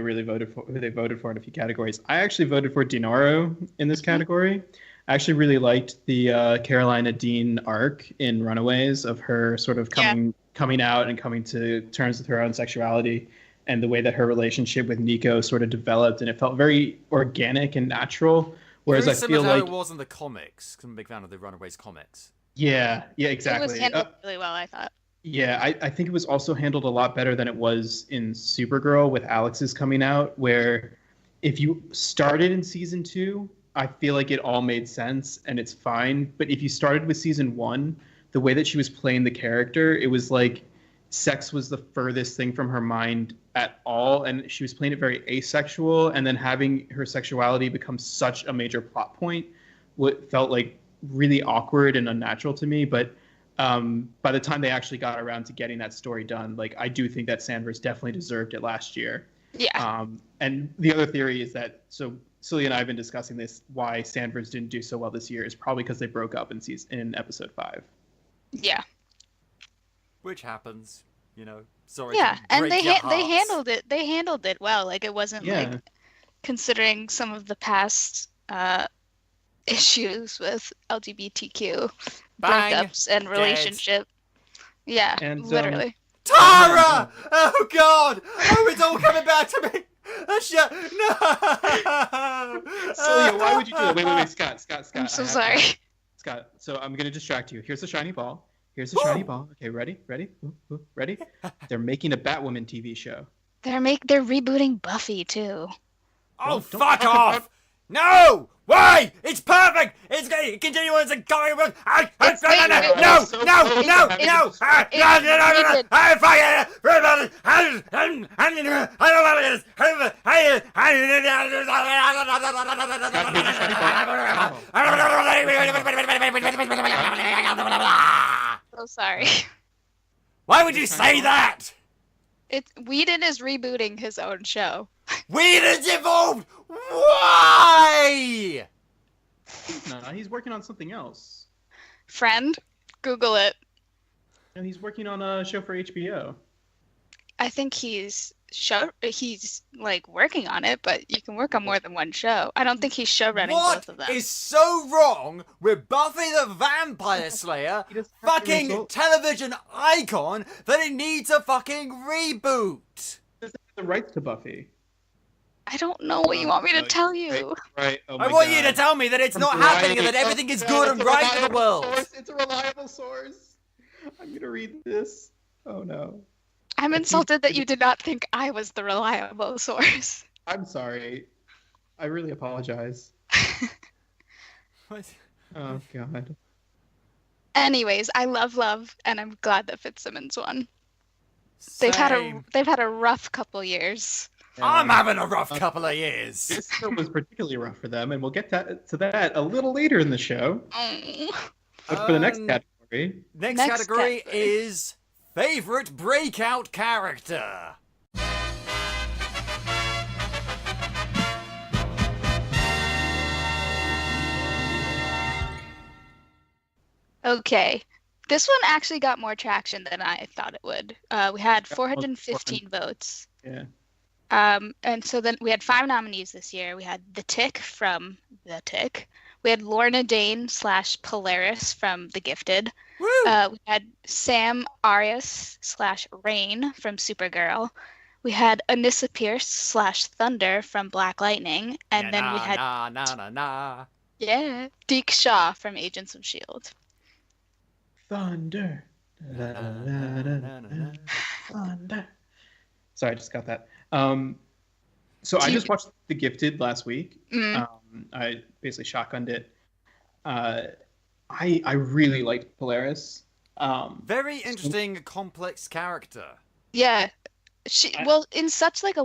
voted for in a few categories. I actually voted for Dinaro in this category. I actually really liked the Carolina Dean arc in Runaways of her sort of coming out and coming to terms with her own sexuality, and the way that her relationship with Nico sort of developed, and it felt very organic and natural, Whereas Very I similar feel to how like, it was in the comics, 'cause I'm a big fan of the Runaways comics. yeah, It exactly. was handled really well, I thought. Yeah, I think it was also handled a lot better than it was in Supergirl with Alex's coming out, where if you started in season 2, I feel like it all made sense and it's fine. But if you started with season 1, the way that she was playing the character, it was like sex was the furthest thing from her mind at all. And she was playing it very asexual. And then having her sexuality become such a major plot point, what felt like really awkward and unnatural to me. But by the time they actually got around to getting that story done, like I do think that Sandverse definitely deserved it last year. Yeah. And the other theory is that, so Silje and I have been discussing this, why Sandverse didn't do so well this year is probably because they broke up in episode 5. Yeah. Which happens, you know. Sorry. Yeah, to and break they your they hearts. handled it. They handled it well. Like it wasn't Yeah. like considering some of the past issues with LGBTQ Bang. breakups and relationship. Yeah, And, literally. Tara! Oh God! Oh, it's all coming back to me. Shut. No. Silje, why would you do that? Wait, Scott. I'm so I have- sorry. Scott, so I'm going to distract you. Here's a shiny ball. Here's a shiny ball. Okay, ready? Ooh, ready? They're making a Batwoman TV show. They're rebooting Buffy too. Oh, Don't fuck talk off! about- No! Why? It's perfect! It's going to continue as a going on. No! It's- No! wait, No! wait, No! wait. No! It's- No! it's- No! it's- No! it's- So sorry. Why would you say that? Whedon is rebooting his own show. Whedon's involved! Why? No, he's working on something else. Friend, Google it. And he's working on a show for HBO. I think he's like working on it, but you can work on more than one show. I don't think he's show running What both of them. is so wrong with Buffy the Vampire Slayer, He doesn't have the fucking result- television icon, that it needs a fucking reboot? He doesn't have the rights to Buffy. I don't know what you want me to No, tell you. Right. Oh I my want you God. to tell me that it's From not happening and that Variety. everything is Oh, good God, and it's a right for the reliable world. source. It's a reliable source. I'm gonna read this. Oh no. I'm I keep- insulted that you did not think I was the reliable source. I'm sorry. I really apologize. What? Oh God. Anyways, I love, and I'm glad that Fitzsimmons won. They've Same. had a rough couple years. I'm having a rough couple of years. This show was particularly rough for them, and we'll get to that a little later in the show. Oh. But for the next Um, category, Next Next category category. is favorite breakout character. Okay. This one actually got more traction than I thought it would. We had 415 votes. yeah. And so then we had 5 nominees this year. We had The Tick from The Tick. We had Lorna Dane / Polaris from The Gifted. Woo! We had Sam Arias / Rain from Supergirl. We had Anissa Pierce / Thunder from Black Lightning. And Yeah, then we nah, had nah. Deke Shaw from Agents of S.H.I.E.L.D. Thunder. Thunder. Sorry, I just got that. So I just watched The Gifted last week. Mm. I basically shotgunned it. I really liked Polaris. Very interesting, complex character. Yeah. In such like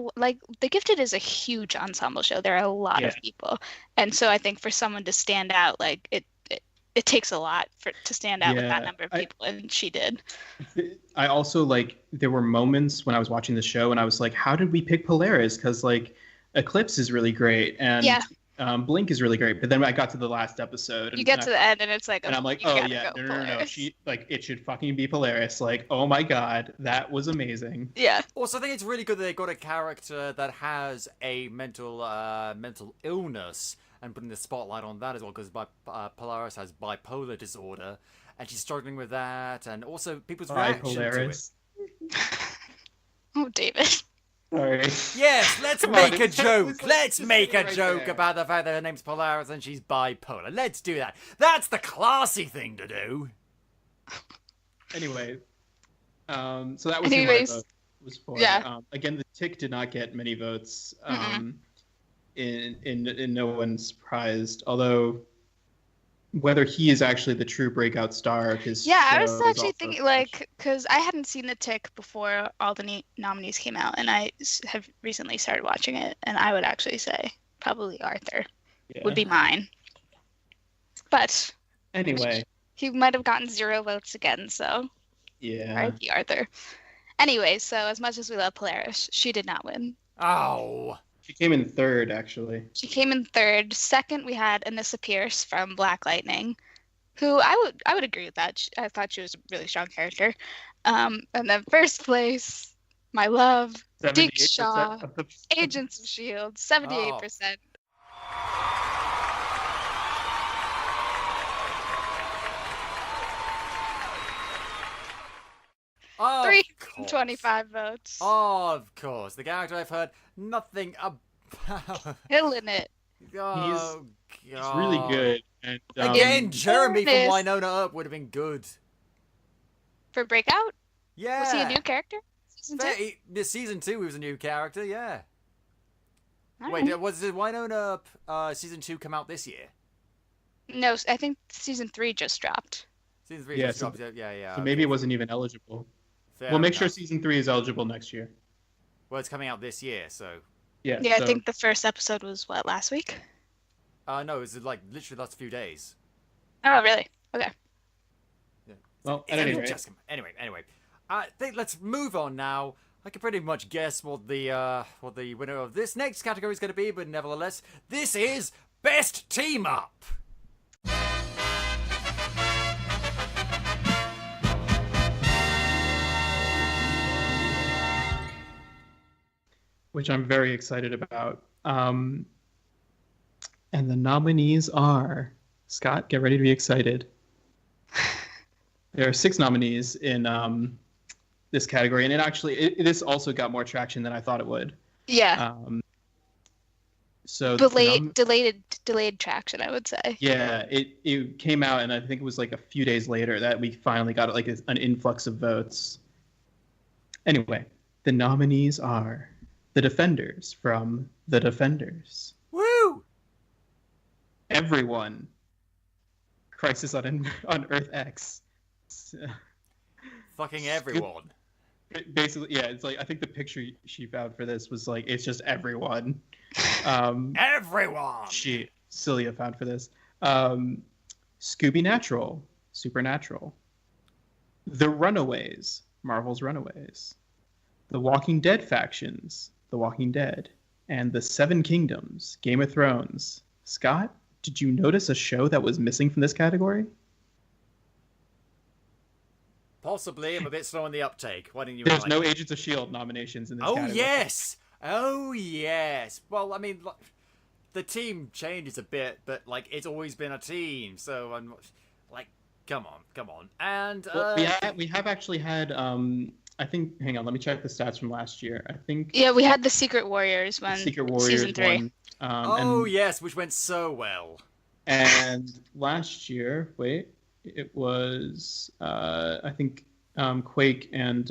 The Gifted is a huge ensemble show. There are a lot of people. And so I think for someone to stand out, like it takes a lot to stand out with that number of people, and she did. I also there were moments when I was watching the show and I was like, how did we pick Polaris? Because Eclipse is really great and Blink is really great. But then I got to the last episode and you get to the end and it's like, and I'm like, you oh gotta yeah, go no. Polaris. She it should fucking be Polaris. Oh my God, that was amazing. Yeah. Also, I think it's really good that they got a character that has a mental illness and putting the spotlight on that as well, because Polaris has bipolar disorder and she's struggling with that, and also people's reaction to it. Polaris. Oh, David. Sorry. Yes, let's Come make on, a it's joke. like- Let's it's make a right joke there. about the fact that her name's Polaris and she's bipolar. Let's do that. That's the classy thing to do. Anyway, so that was who my Anyways, vote was for. yeah. Again, the Tick did not get many votes. In no one's surprised, although whether he is actually the true breakout star of his Yeah, I show was is actually also thinking, a like, because I hadn't seen The Tick before all the nominees came out, and I have recently started watching it, and I would actually say probably Arthur question. would be mine. But Anyway, he might have gotten 0 votes again, so yeah. R.I.P. Arthur. Anyway, so as much as we love Polaris, she did not win. Oh. She came in third, actually. She came in third. Second, we had Anissa Pierce from Black Lightning, who I would agree with that. I thought she was a really strong character. And then first place, my love, Deke 78% Shaw, of the- Agents of S.H.I.E.L.D., 78%. Of 325 votes. Of course. The character I've heard nothing about. Killing it. Oh, He's really good. And, Again, Jeremy from Fairness. Wynonna Earp would have been good. For Breakout? Yeah. Was he a new character? Season 2? This season 2, he was a new character, yeah. All Wait, right. was Wynonna Earp season 2 come out this year? No, I think season 3 just dropped. Season 3 Yeah, just so- dropped. Yeah. so maybe it wasn't even eligible. Fair We'll make sure enough. season 3 is eligible next year. Well, it's coming out this year, so. Yeah. Yeah, so, I think the first episode was, what, last week? No, it was like literally the last few days. Oh, really? Okay. Well, It's at any only rate, just anyway. Let's move on now. I can pretty much guess what the winner of this next category is going to be, but nevertheless, this is Best Team Up. which I'm very excited about. And the nominees are, Scott, get ready to be excited. There are 6 nominees in this category, and this also got more traction than I thought it would. Yeah. So Delayed traction, I would say. yeah, it came out, and I think it was like a few days later that we finally got like an influx of votes. Anyway, the nominees are the Defenders from The Defenders, Woo! Everyone, Crisis on Earth X. Fucking everyone. Basically, yeah, it's like I think the picture she found for this was like it's just everyone. Everyone! Silje found for this. Scooby Natural, Supernatural. The Runaways, Marvel's Runaways. The Walking Dead factions, The Walking Dead. And The Seven Kingdoms, Game of Thrones. Scott, did you notice a show that was missing from this category? Possibly, I'm a bit slow on the uptake. Why didn't you? There's no Agents of S.H.I.E.L.D. nominations in this category. Oh yes. Well, I mean, the team changes a bit, but like it's always been a team. So I'm like, come on. And Well, we have actually had I think. Hang on, let me check the stats from last year. I think Yeah, we had the Secret Warriors one. Secret Warriors season 3. won. yes, which went so well. And last year, it was I think Quake and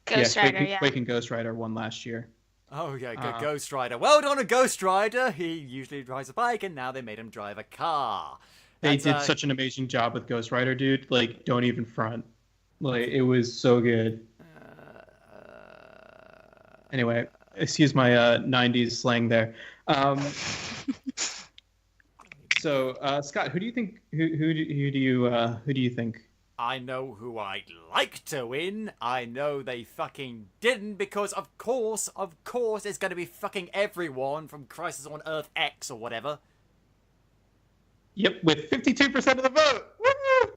Ghost Rider, yeah. Quake and Ghost Rider won last year. Oh yeah, good Ghost Rider. Well done, a Ghost Rider. He usually drives a bike, and now they made him drive a car. They did such an amazing job with Ghost Rider, dude. Like, don't even front. Like, it was so good. Anyway, excuse my 90s slang there. So, Scott, who do you think? Who do you think? I know who I'd like to win. I know they fucking didn't because, of course, it's going to be fucking everyone from Crisis on Earth X or whatever. Yep, with 52% of the vote. Woo!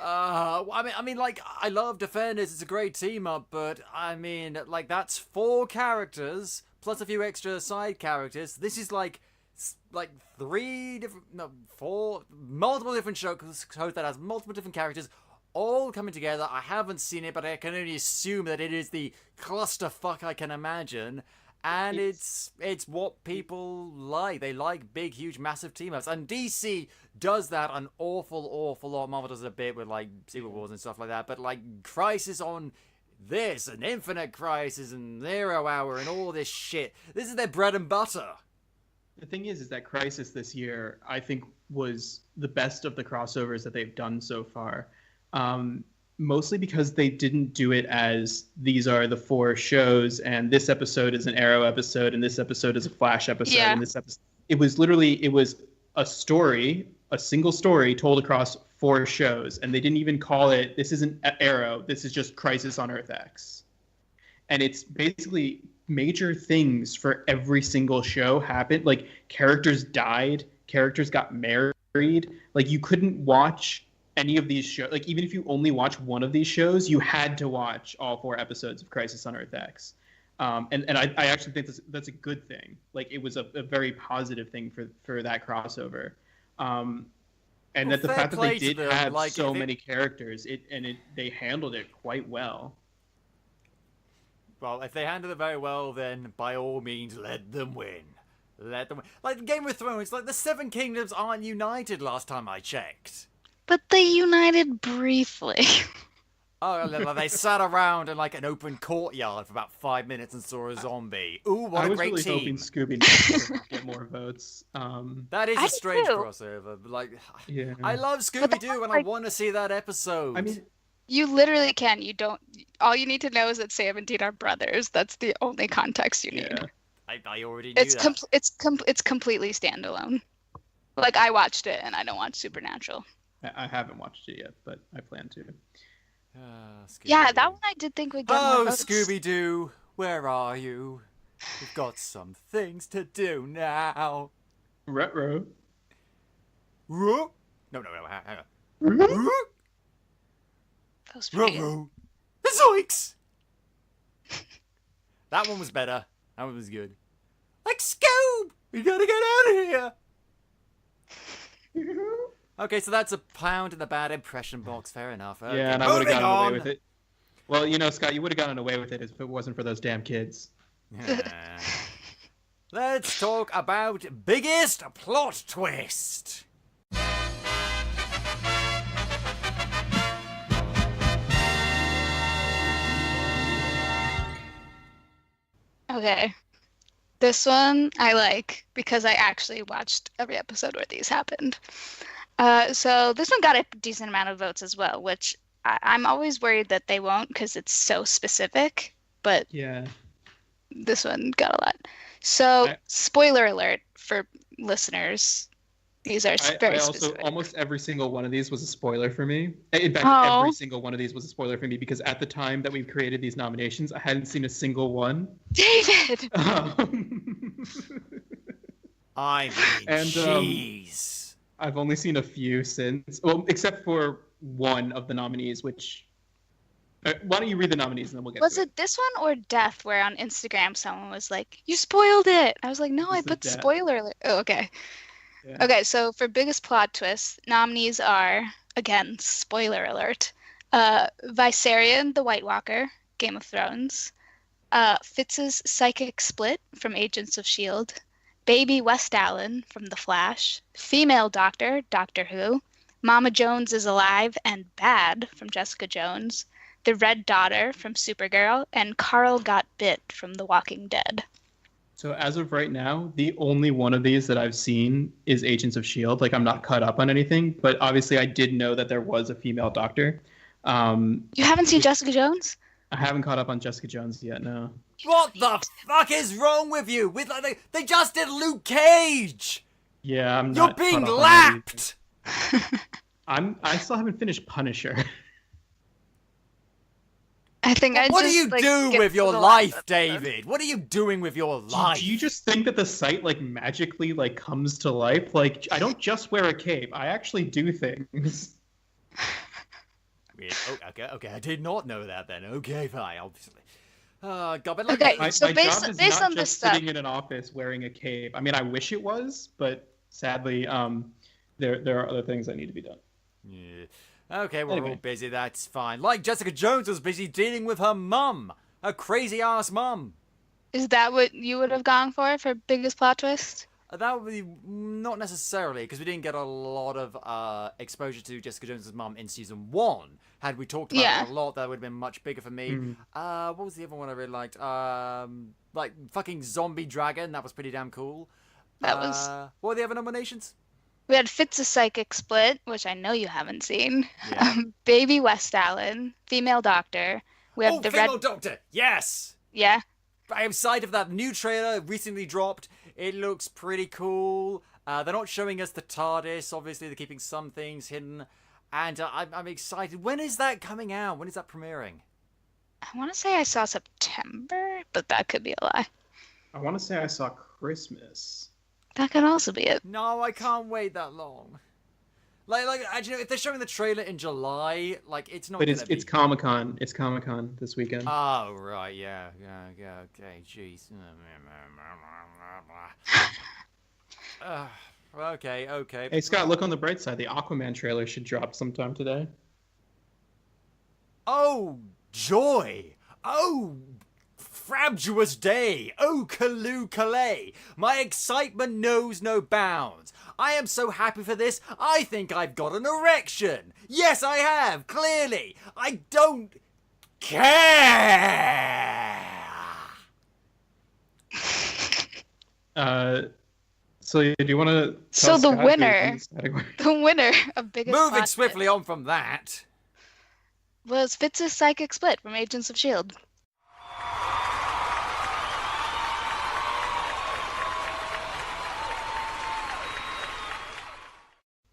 I mean, like, I love Defenders. It's a great team up, but I mean, like, that's 4 characters plus a few extra side characters. This is like like multiple different shows that has multiple different characters all coming together. I haven't seen it, but I can only assume that it is the clusterfuck I can imagine. And it's what people like. They like big, huge, massive team-ups. And DC does that an awful lot. Marvel does it a bit with, like, Secret Wars and stuff like that. But, like, Crisis on this, and Infinite Crisis, and Zero Hour, and all this shit. This is their bread and butter. The thing is that Crisis this year, I think, was the best of the crossovers that they've done so far. Mostly because they didn't do it as these are the 4 shows, and this episode is an Arrow episode, and this episode is a Flash episode, and this episode. It was a story, a single story told across 4 shows, and they didn't even call it. This isn't Arrow. This is just Crisis on Earth X, and it's basically major things for every single show happened. Like, characters died, characters got married. Like, you couldn't watch any of these shows. Like, even if you only watch one of these shows, you had to watch all 4 episodes of Crisis on Earth X. And I actually think that's a good thing. Like, it was a very positive thing for that crossover. And that the fact that they did have so many characters, they handled it quite well. Well, if they handle it very well, then by all means, let them win. Let them win. Like Game of Thrones, like the 7 Kingdoms aren't united last time I checked. But they united briefly. Oh, they sat around in like an open courtyard for about 5 minutes and saw a zombie. Ooh, what a great team! I was really hoping Scooby would get more votes. That is a strange crossover. But like, yeah. I love Scooby-Doo, and I want to see that episode. I mean, you literally can. You don't. All you need to know is that Sam and Dean are brothers. That's the only context you need. I already knew that. It's completely standalone. Like, I watched it, and I don't watch Supernatural. I haven't watched it yet, but I plan to. Yeah, that one I did think would get more votes. Scooby-Doo, where are you? We've got some things to do now. Retro. No, hang on. That was pretty good. Zoinks! That one was better. That one was good. Like, Scoob! We gotta get out of here! Okay, so that's a pound in the bad impression box. Fair enough. Okay. Yeah, and I would have gotten away with it. Well, you know, Scott, you would have gotten away with it if it wasn't for those damn kids. Yeah. Let's talk about biggest plot twist. Okay. This one I like because I actually watched every episode where these happened. So this one got a decent amount of votes as well, which I'm always worried that they won't because it's so specific. But yeah, this one got a lot. So spoiler alert for listeners. These are very specific. Almost every single one of these was a spoiler for me. In fact, every single one of these was a spoiler for me because at the time that we created these nominations, I hadn't seen a single one. David! I mean, jeez. I've only seen a few since. Well, except for one of the nominees, which... why don't you read the nominees and then we'll get to it. Was it this one or Death where on Instagram someone was like, you spoiled it? I was like, no, I put spoiler alert. Oh, okay. Yeah. Okay, so for biggest plot twist, nominees are, again, spoiler alert, Viserion the White Walker, Game of Thrones, Fitz's psychic split from Agents of S.H.I.E.L.D., Baby West Allen from The Flash, Female Doctor, Doctor Who, Mama Jones is Alive and Bad from Jessica Jones, The Red Daughter from Supergirl, and Carl Got Bit from The Walking Dead. So as of right now, the only one of these that I've seen is Agents of S.H.I.E.L.D. Like, I'm not caught up on anything, but obviously I did know that there was a female doctor. You haven't seen Jessica Jones? I haven't caught up on Jessica Jones yet, no. What the fuck is wrong with you? With like, they just did Luke Cage! Yeah, I'm not. You're being lapped! I still haven't finished Punisher. I think what do you do with your life, David? What are you doing with your life? Do you just think that the site like magically like comes to life? Like, I don't just wear a cape. I actually do things. Okay, I did not know that then. Okay, fine, obviously. Oh God, but like, Okay, My, so my based job is based not on this just stuff, sitting in an office wearing a cape. I mean, I wish it was, but sadly, there are other things that need to be done. yeah. Okay, we're all Anyway. busy. That's fine. Like Jessica Jones was busy dealing with her mum, her crazy ass mum. is that what you would have gone for biggest plot twist? That would be not necessarily, because we didn't get a lot of exposure to Jessica Jones' mum in season 1. Had we talked about it a lot, that would have been much bigger for me. What was the other one I really liked? Like fucking Zombie Dragon. That was pretty damn cool. That was. What were the other nominations? We had Fitz a Psychic Split, which I know you haven't seen. Yeah. Baby West Allen, Female Doctor. We have the Female Red. Doctor. Yes. Yeah. I am excited for that new trailer recently dropped. It looks pretty cool. They're not showing us the TARDIS. Obviously, they're keeping some things hidden. And I'm excited. When is that coming out? When is that premiering? I want to say I saw September, but that could be a lie. I want to say I saw Christmas. That could also be it. No, I can't wait that long. Like, actually, if they're showing the trailer in July, like, it's not. But gonna it's Comic-Con. It's Comic-Con this weekend. Oh right, yeah, okay, jeez. Okay. Hey Scott, look on the bright side. The Aquaman trailer should drop sometime today. Oh joy! Oh frabjous day! Oh Kaloo Kalay! My excitement knows no bounds. I am so happy for this, I think I've got an erection. Yes, I have, clearly. I don't care. So do you want to? So the winner of biggest Moving plot swiftly twist on from that. was Fitz's Psychic Split from Agents of S.H.I.E.L.D.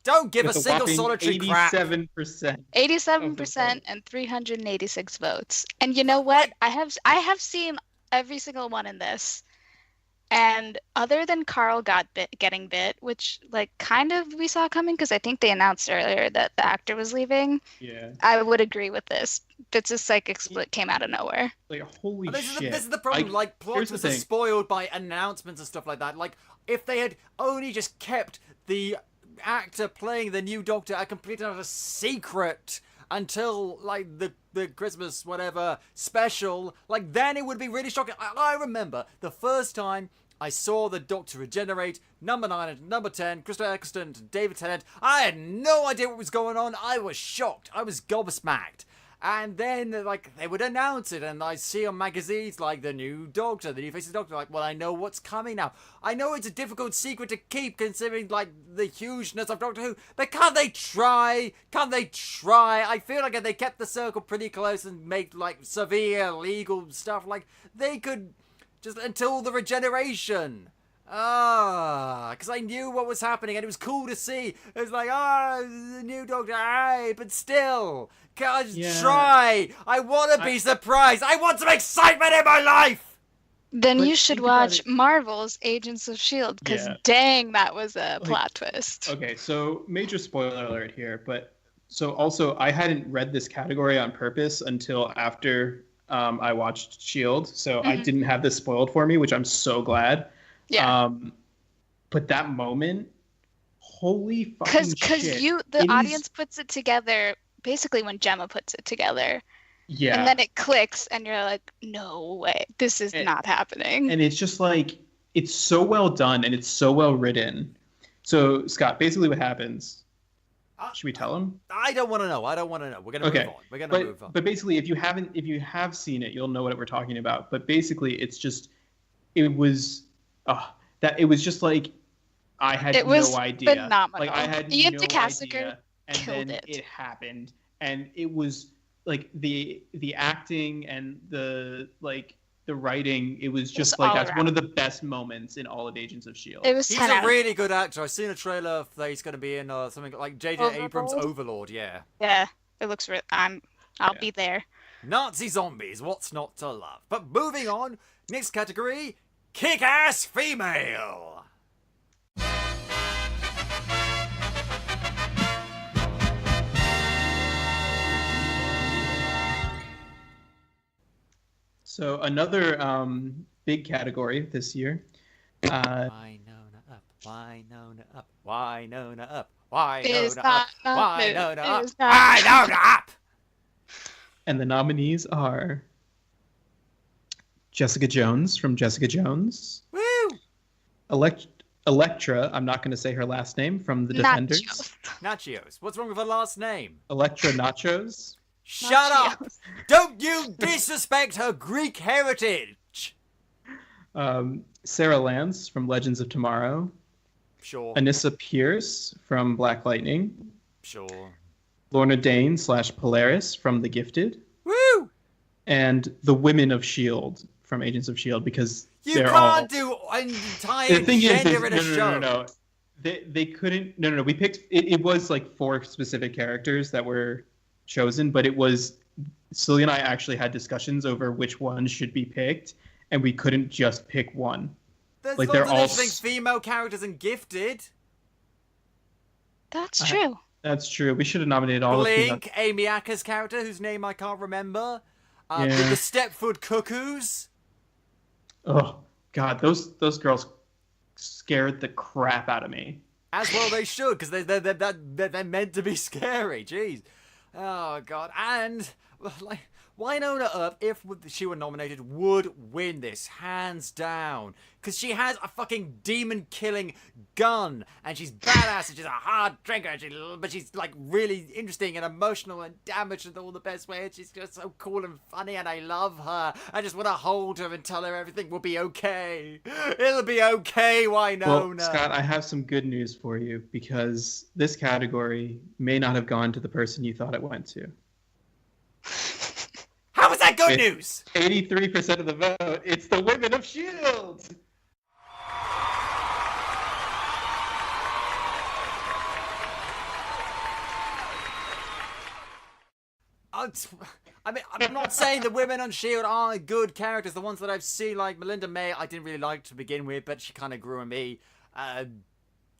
Don't give a With single whopping solitary crap. 87%. 87% and 386 votes. And you know what? I have seen every single one in this. And other than Carl getting bit, which like kind of we saw coming because I think they announced earlier that the actor was leaving. Yeah. I would agree with this. Fitz's Psychic Split came out of nowhere. Like holy shit. This is the problem. Like plots are spoiled by announcements and stuff like that. Like if they had only just kept the actor playing the new Doctor a complete and utter secret until like the Christmas whatever special, like then it would be really shocking. I remember the first time I saw the Doctor regenerate, number 9 and number 10, Christopher Eccleston and David Tennant. I had no idea what was going on. I was shocked. I was gobsmacked. And then, like, they would announce it, and I see on magazines, like, the new Doctor, the new face of the Doctor, like, well, I know what's coming now. I know it's a difficult secret to keep, considering, like, the hugeness of Doctor Who, but can't they try? Can't they try? I feel like if they kept the circle pretty close and made, like, severe legal stuff, like, they could just, until the regeneration. Because I knew what was happening, and it was cool to see. It was like, the new Doctor, but still, can I just try? I want to be surprised. I want some excitement in my life. Then you should watch Marvel's Agents of S.H.I.E.L.D. because dang, that was a plot twist. Okay, so major spoiler alert here, but so also I hadn't read this category on purpose until after I watched S.H.I.E.L.D., so I didn't have this spoiled for me, which I'm so glad. Yeah. But that moment, holy fucking shit. Because the audience puts it together basically when Gemma puts it together. Yeah. And then it clicks and you're like, no way, this is not happening. And it's just like, it's so well done and it's so well written. So, Scott, basically what happens, should we tell him? I don't want to know. We're going to move on. We're going to move on. But basically, if you have seen it, you'll know what we're talking about. But basically, it's just, it was just like, I had no idea. Phenomenal. Like I had Ian no idea, and then it happened, and it was like the acting and the writing. It was just like that's one of the best moments in all of Agents of S.H.I.E.L.D. It was. He's a really good actor. I've seen a trailer that he's going to be in something like J.J. Abrams' Overlord. Yeah. Yeah, it looks. I'll be there. Nazi zombies. What's not to love? But moving on. Next category. Kickass Female. So another big category this year. Wynonna Earp, Wynonna Earp, Wynonna Earp, Is Wynonna Earp, not Wynonna new. Earp, Is not- Wynonna Earp. And the nominees are Jessica Jones from Jessica Jones. Woo! Electra, I'm not going to say her last name, from The Defenders. Nachios. What's wrong with her last name? Electra Nachos. Shut up! Don't you disrespect her Greek heritage! Sarah Lance from Legends of Tomorrow. Sure. Anissa Pierce from Black Lightning. Sure. Lorna Dane / Polaris from The Gifted. Woo! And the women of S.H.I.E.L.D. from Agents of S.H.I.E.L.D. because You they're can't do an entire gender in a show. No. They couldn't. No. We picked. It was like 4 specific characters that were chosen, but it was Silje and I actually had discussions over which ones should be picked, and we couldn't just pick one. There's Like, lots they're of all interesting female characters in Gifted. That's true. That's true. We should have nominated all of them. Blink, Amy Acker's character, whose name I can't remember. Yeah. The Stepford Cuckoos. Oh God, those girls scared the crap out of me. As well they should, because they're meant to be scary. Jeez. Oh, God. And, like, Wynonna Earp, if she were nominated, would win this, hands down. Because she has a fucking demon-killing gun, and she's badass, and she's a hard drinker, but she's, like, really interesting and emotional and damaged in all the best way, and she's just so cool and funny, and I love her. I just want to hold her and tell her everything will be okay. It'll be okay, Wynonna. Well, Scott, I have some good news for you, because this category may not have gone to the person you thought it went to. How is that good news? 83% of the vote. It's the women of S.H.I.E.L.D. I mean, I'm not saying the women on S.H.I.E.L.D. aren't good characters. The ones that I've seen, like Melinda May, I didn't really like to begin with, but she kind of grew on me.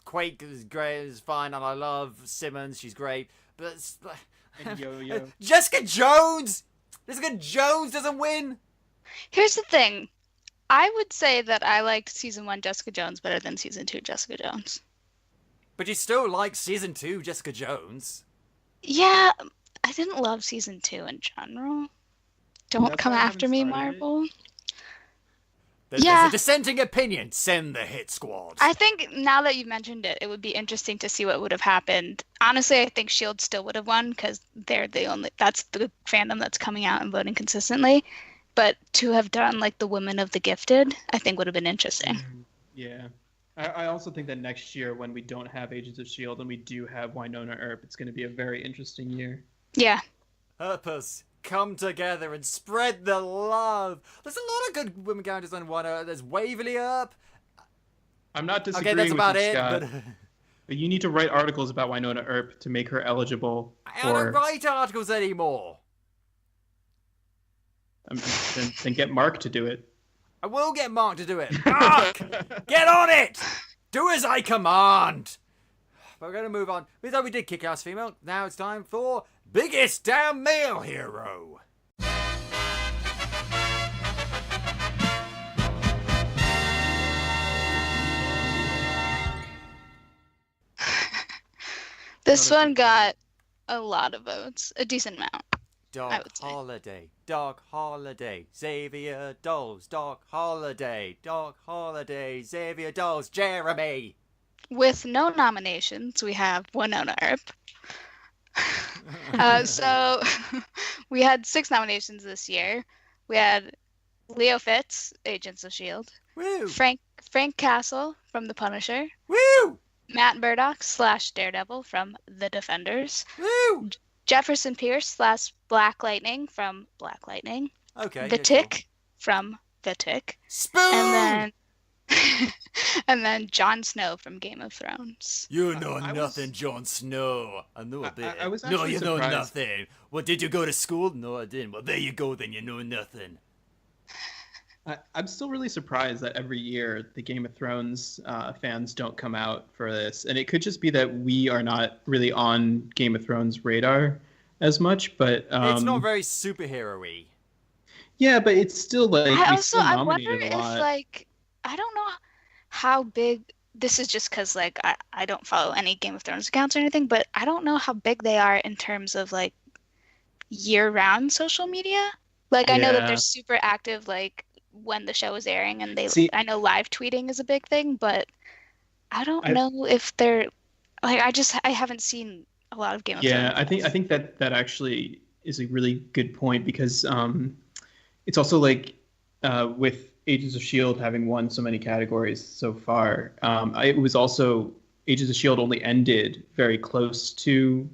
Quake is great, is fine, and I love Simmons. She's great, but And Yo-Yo. Jessica Jones. Jessica Jones doesn't win. Here's the thing. I would say that I liked season 1 Jessica Jones better than season 2 Jessica Jones. But you still like season 2 Jessica Jones. Yeah, I didn't love season 2 in general. Don't That's come why I after haven't me, started it. Marvel. There's Yeah. a dissenting opinion. Send the hit squad. I think now that you've mentioned it, it would be interesting to see what would have happened. Honestly, I think S.H.I.E.L.D. still would have won because that's the fandom that's coming out and voting consistently. But to have done like the Women of the Gifted, I think would have been interesting. Yeah. I also think that next year, when we don't have Agents of S.H.I.E.L.D. and we do have Wynonna Earp, it's going to be a very interesting year. Yeah. Purpose. Come together and spread the love. There's a lot of good women characters on Wynonna. There's Waverly Earp. I'm not disagreeing Okay, that's with about you, it. Scott, But but you need to write articles about Wynonna Earp to make her eligible I don't for... write articles anymore. Then get Mark to do it. I will get Mark to do it. Mark, get on it. Do as I command. We're going to move on. We thought we did Kickass Female. Now it's time for Biggest Damn Male Hero. This one got a lot of votes, a decent amount. I would say. Dog Holiday, Xavier Dolls, Dog Holiday, Xavier Dolls, Jeremy. With no nominations, we have Wynonna Earp. So we had 6 nominations this year. We had Leo Fitz, Agents of S.H.I.E.L.D. Woo! Frank Castle from The Punisher. Woo! Matt Murdock / Daredevil from The Defenders. Woo! Jefferson Pierce / Black Lightning from Black Lightning. Okay. The Tick from The Tick. Spoon! And then Jon Snow from Game of Thrones. You know I nothing, was- Jon Snow. I know a bit. I was no, actually you know surprised. nothing. Well, did you go to school? No, I didn't. Well, there you go then. You know nothing. I'm still really surprised that every year the Game of Thrones fans don't come out for this. And it could just be that we are not really on Game of Thrones radar as much. But It's not very superhero-y. Yeah, but it's still like I wonder nominated a if lot. like I don't know how big this is, just because like I don't follow any Game of Thrones accounts or anything, but I don't know how big they are in terms of like year-round social media. Like I know that they're Yeah. super active like when the show is airing, and See, I know live tweeting is a big thing, but I don't I know if they're like I haven't seen a lot of Game of Thrones yeah, I stuff. think that actually is a really good point because it's also like with Agents of Shield having won so many categories so far. It was also Agents of Shield only ended very close to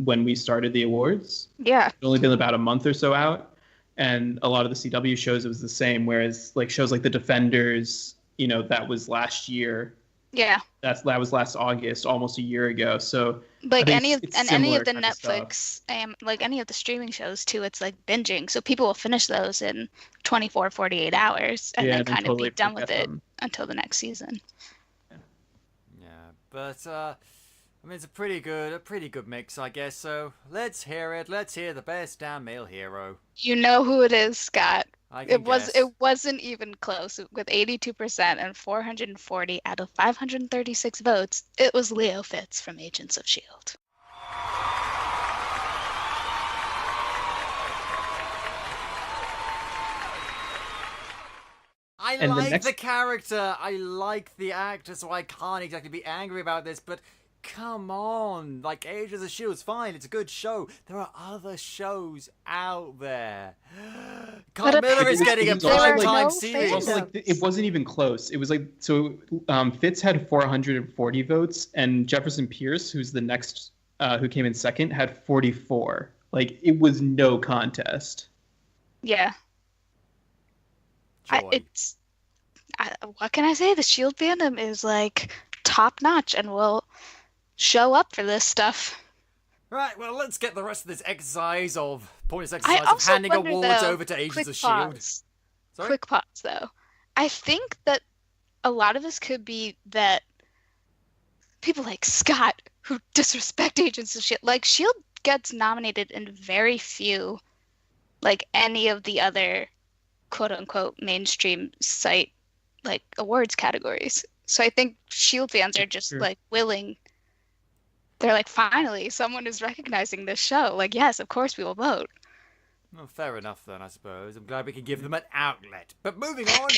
when we started the awards. Yeah. It's only been about a month or so out, and a lot of the CW shows it was the same. Whereas like shows like The Defenders, that was last year. Yeah. That was last August, almost a year ago. So Like I think any of it's any similar of the kind of stuff. Netflix like any of the streaming shows too, it's like binging. So people will finish those in 24, 48 hours and Yeah, then and then kind of be totally done with forget it them. until the next season. Yeah, but I mean, it's a pretty good mix, I guess. So let's hear it. Let's hear the best damn male hero. You know who it is, Scott. I can guess. It wasn't even close. With 82% and 440 out of 536 votes, it was Leo Fitz from Agents of Shield. I And like the character. I like the actor, so I can't exactly be angry about this, but come on. Like, Agents of S.H.I.E.L.D.'s fine. It's a good show. There are other shows out there. Carl Miller is getting a It was also like- primetime no series. It's also like it wasn't even close. It was like so. Fitz had 440 votes, and Jefferson Pierce, who's the next, who came in second, had 44. Like it was no contest. Yeah. Joy. What can I say? The Shield fandom is like top notch and will show up for this stuff. Right, well, let's get the rest of this pointless I exercise of also handing wonder, awards though, over to Agents quick of S.H.I.E.L.D. pause. Sorry? Quick pause, though. I think that a lot of this could be that people like Scott, who disrespect Agents of S.H.I.E.L.D., like, S.H.I.E.L.D. gets nominated in very few, like, any of the other quote-unquote mainstream site, like, awards categories. So I think S.H.I.E.L.D. fans are just, like, willing. They're like, finally, someone is recognizing this show. Like, yes, of course we will vote. Well, fair enough then, I suppose. I'm glad we can give them an outlet. But moving on,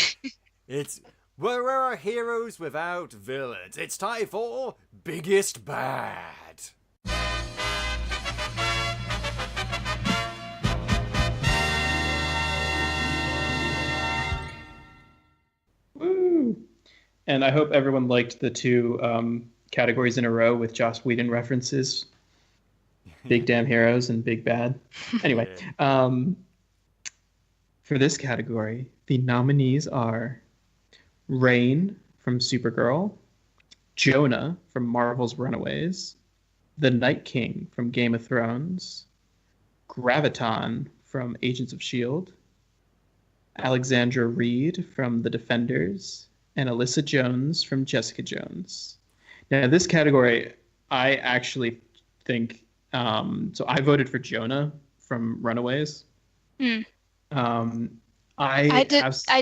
it's where are heroes without villains? It's time for Biggest Bad. Woo! And I hope everyone liked the two categories in a row with Joss Whedon references. Big Damn Heroes and Big Bad. Anyway, for this category, the nominees are Rain from Supergirl, Jonah from Marvel's Runaways, the Night King from Game of Thrones, Graviton from Agents of S.H.I.E.L.D., Alexandra Reed from The Defenders, and Alyssa Jones from Jessica Jones. Now, this category, I actually think so I voted for Jonah from Runaways. I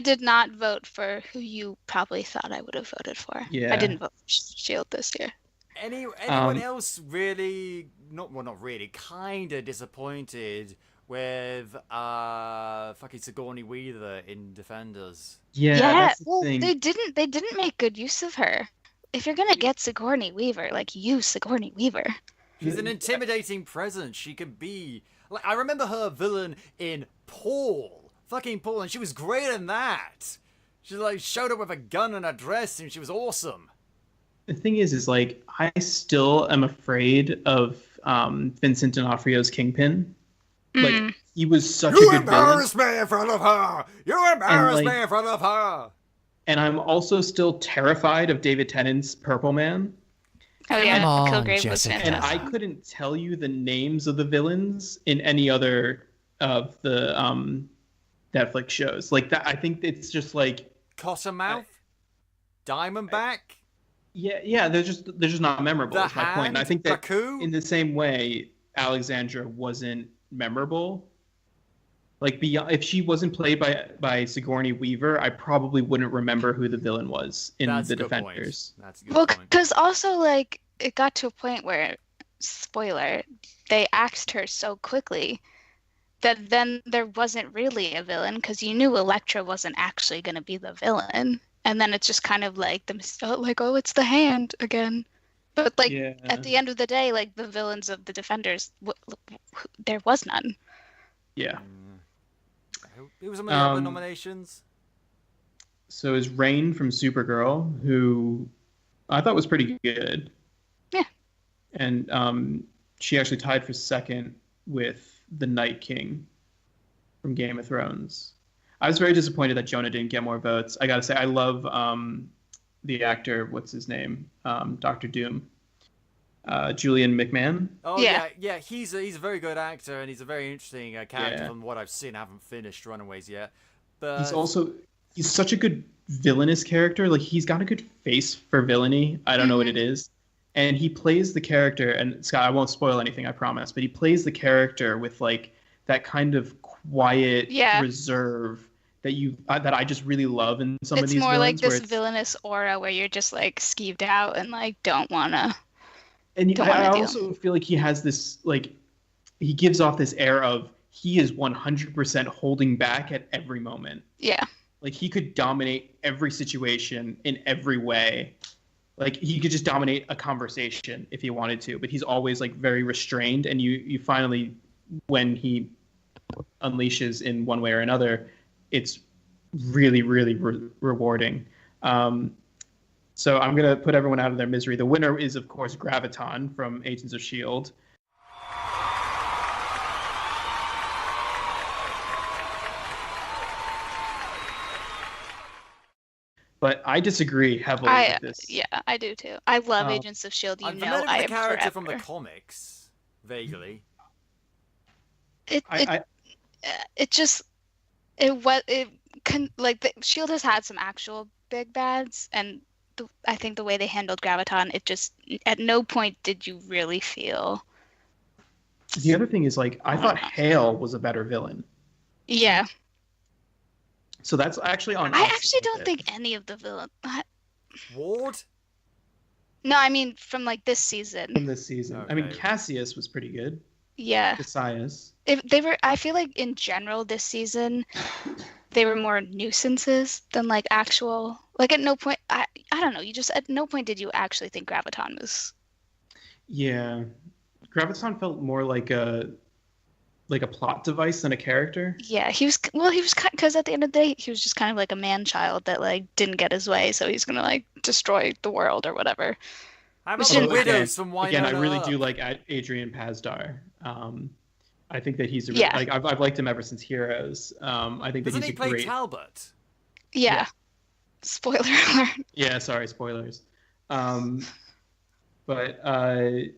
did not vote for who you probably thought I would have voted for. Yeah. I didn't vote for S.H.I.E.L.D. this year. Anyone else really not really kind of disappointed with fucking Sigourney Weaver in Defenders? Yeah, that's the well, thing. they didn't make good use of her. If you're gonna get Sigourney Weaver, like, use Sigourney Weaver. She's an intimidating presence. She can be like, I remember her villain in Paul, and she was great in that. She like showed up with a gun and a dress, and she was awesome. The thing is like I still am afraid of Vincent D'Onofrio's Kingpin. Like he was such a good villain. You embarrassed me in front of her. You embarrassed me in front of her. And I'm also still terrified of David Tennant's Purple Man. Oh yeah, Come on, Kilgrave was Jessica. And fantastic. I couldn't tell you the names of the villains in any other of the Netflix shows. Like that, I think it's just like Cottonmouth, Diamondback. Yeah, they're just not memorable. The That's my point. And I think that Baku? in the same way, Alexandra wasn't memorable. Like if she wasn't played by Sigourney Weaver, I probably wouldn't remember who the villain was in The Defenders. That's a good point. Because also like it got to a point where, spoiler, they axed her so quickly that then there wasn't really a villain because you knew Elektra wasn't actually going to be the villain, and then it's just kind of like oh, it's the Hand again. But like at the end of the day, like the villains of the Defenders, there was none. Yeah. Who was some of the other nominations? So is Rain from Supergirl, who I thought was pretty good. Yeah. And she actually tied for second with the Night King from Game of Thrones. I was very disappointed that Jonah didn't get more votes. I gotta say, I love the actor. What's his name? Dr. Doom. Julian McMahon. Oh yeah. He's a very good actor, and he's a very interesting character from what I've seen. I haven't finished Runaways yet, but he's such a good villainous character. Like he's got a good face for villainy. I don't know what it is, and he plays the character. And Scott, I won't spoil anything, I promise. But he plays the character with like that kind of quiet reserve that I just really love in some of these. It's more like this villainous aura where you're just like skeeved out and like don't wanna. And I also feel like he has this, like, he gives off this air of he is 100% holding back at every moment. Yeah. Like, he could dominate every situation in every way. Like, he could just dominate a conversation if he wanted to, but he's always, like, very restrained. And you finally, when he unleashes in one way or another, it's really, really rewarding. So I'm going to put everyone out of their misery. The winner is, of course, Graviton from Agents of S.H.I.E.L.D. But I disagree heavily with this. Yeah, I do too. I love Agents of S.H.I.E.L.D. I'm familiar with the character from the comics, vaguely. S.H.I.E.L.D. has had some actual big bads, and I think the way they handled Graviton, it just at no point did you really feel. The other thing is, like, I thought Hale was a better villain. Yeah. So that's actually on. I actually don't think any of the villains. Ward? No, I mean from like this season. From this season, okay. I mean Cassius was pretty good. Yeah. Cassius. I feel like in general this season, they were more nuisances than like actual. Like at no point, I don't know. You just at no point did you actually think Graviton was. Yeah, Graviton felt more like a plot device than a character. Yeah, he was because at the end of the day, he was just kind of like a man-child that like didn't get his way, so he's gonna like destroy the world or whatever. I'm a widows from Wynonna Again, I really Earp. do like Adrian Pasdar. I think that he's like I've liked him ever since Heroes. I think Doesn't that he's he play great. Talbot? Yeah. Spoiler alert. Yeah, sorry, spoilers. But I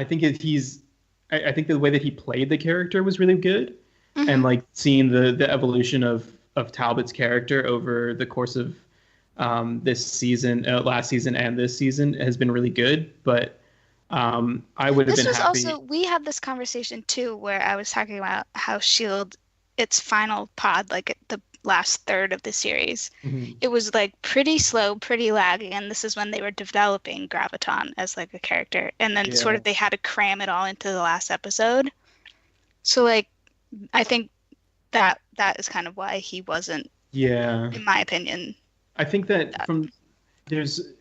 think I think the way that he played the character was really good, and like seeing the evolution of Talbot's character over the course of this season, last season, and this season has been really good. But I would have been happy. Also, we had this conversation too, where I was talking about how S.H.I.E.L.D. its final pod, like the last third of the series, it was like pretty slow, pretty lagging, and this is when they were developing Graviton as like a character, and then sort of they had to cram it all into the last episode. So like, I think that is kind of why he wasn't. Yeah. In my opinion. I think that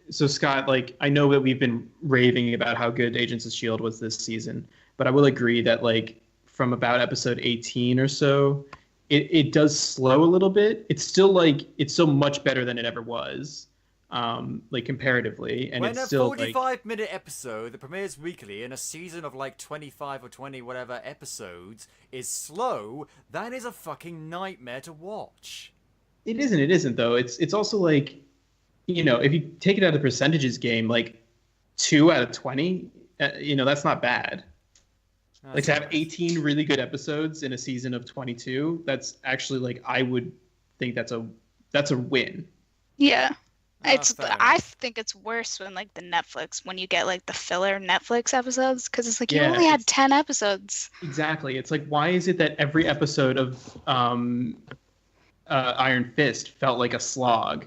so Scott, like I know that we've been raving about how good Agents of S.H.I.E.L.D. was this season, but I will agree that like from about episode 18 or so. It does slow a little bit. It's still much better than it ever was, like comparatively. And when it's still 45-minute episode that premieres weekly in a season of like 25 or 20 whatever episodes is slow, that is a fucking nightmare to watch. It isn't though. It's also like, you know, if you take it out of the percentages game, like 2 out of 20, that's not bad. Like to have 18 really good episodes in a season of 22, that's actually like I would think that's a win. Yeah. I think it's worse when like when you get like the filler Netflix episodes, because it's like you only had 10 episodes. Exactly. It's like, why is it that every episode of Iron Fist felt like a slog?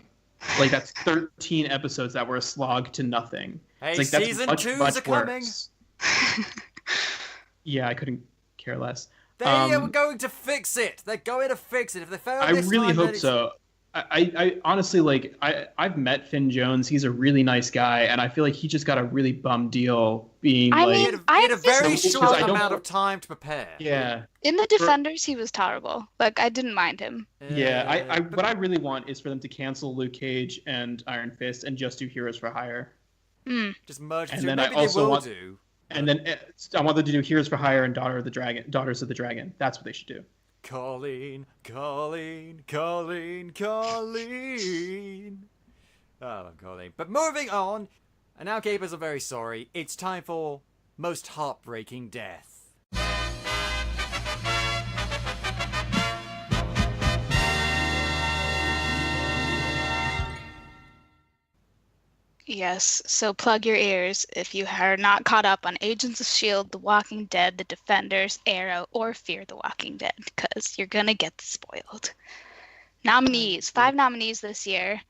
Like that's 13 episodes that were a slog to nothing. Hey, it's like, that's season much, 2's much are coming. Yeah, I couldn't care less. They are going to fix it. They're going to fix it. If they fail I this really time, hope so. I honestly, like, I've met Finn Jones. He's a really nice guy, and I feel like he just got a really bum deal being he had a very short amount of time to prepare. Yeah. In the Defenders, he was tolerable. Like, I didn't mind him. Yeah, what I really want is for them to cancel Luke Cage and Iron Fist and just do Heroes for Hire. Just merge the and two. Then Maybe I also they will want, do. And then I want them to do Heroes for Hire and Daughters of the Dragon. That's what they should do. Colleen. I love Colleen. But moving on, and now Capers are very sorry. It's time for Most Heartbreaking Death. Yes, so plug your ears if you are not caught up on Agents of S.H.I.E.L.D., The Walking Dead, The Defenders, Arrow, or Fear the Walking Dead, because you're gonna get spoiled. Nominees, 5 nominees this year,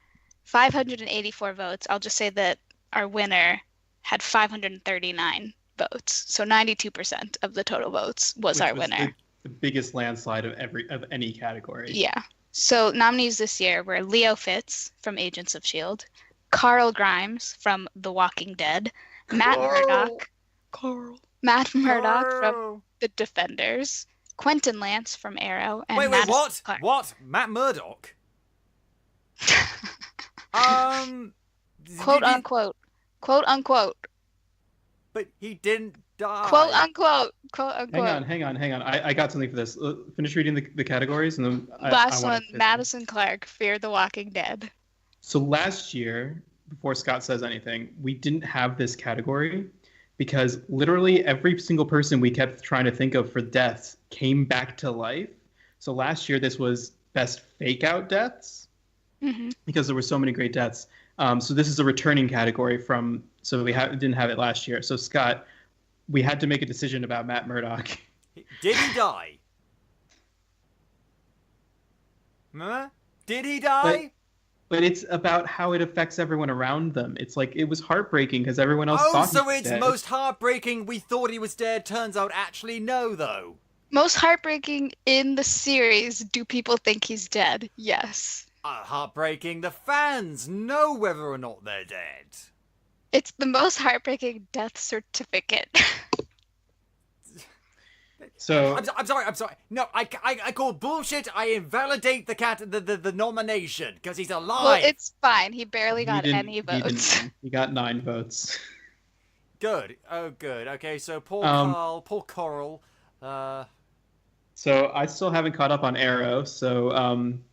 584 votes. I'll just say that our winner had 539 votes, so 92% of the total votes was our winner. The biggest landslide of any category. Yeah. So nominees this year were Leo Fitz from Agents of S.H.I.E.L.D., Carl Grimes from The Walking Dead, Matt Murdock from The Defenders, Quentin Lance from Arrow, and what? Clark. What? Matt Murdock? Quote unquote. But he didn't die. Quote unquote. Hang on. I got something for this. Finish reading the categories and then Last one, Madison Clark, Fear the Walking Dead. So last year, before Scott says anything, we didn't have this category because literally every single person we kept trying to think of for deaths came back to life. So last year, this was best fake out deaths because there were so many great deaths. So this is a returning category so we didn't have it last year. So Scott, we had to make a decision about Matt Murdock. Did he die? Huh? Did he die? But it's about how it affects everyone around them. It's like, it was heartbreaking because everyone else thought he was dead. Most heartbreaking, we thought he was dead, turns out actually no, though. Most heartbreaking in the series, do people think he's dead? Yes. Heartbreaking, the fans know whether or not they're dead. It's the most heartbreaking death certificate. So I'm sorry. No, I call bullshit. I invalidate the nomination because he's alive. Well, it's fine. He barely got any votes. He got 9 votes. Good. Oh, good. Okay, so Paul Coral. So I still haven't caught up on Arrow. So I'm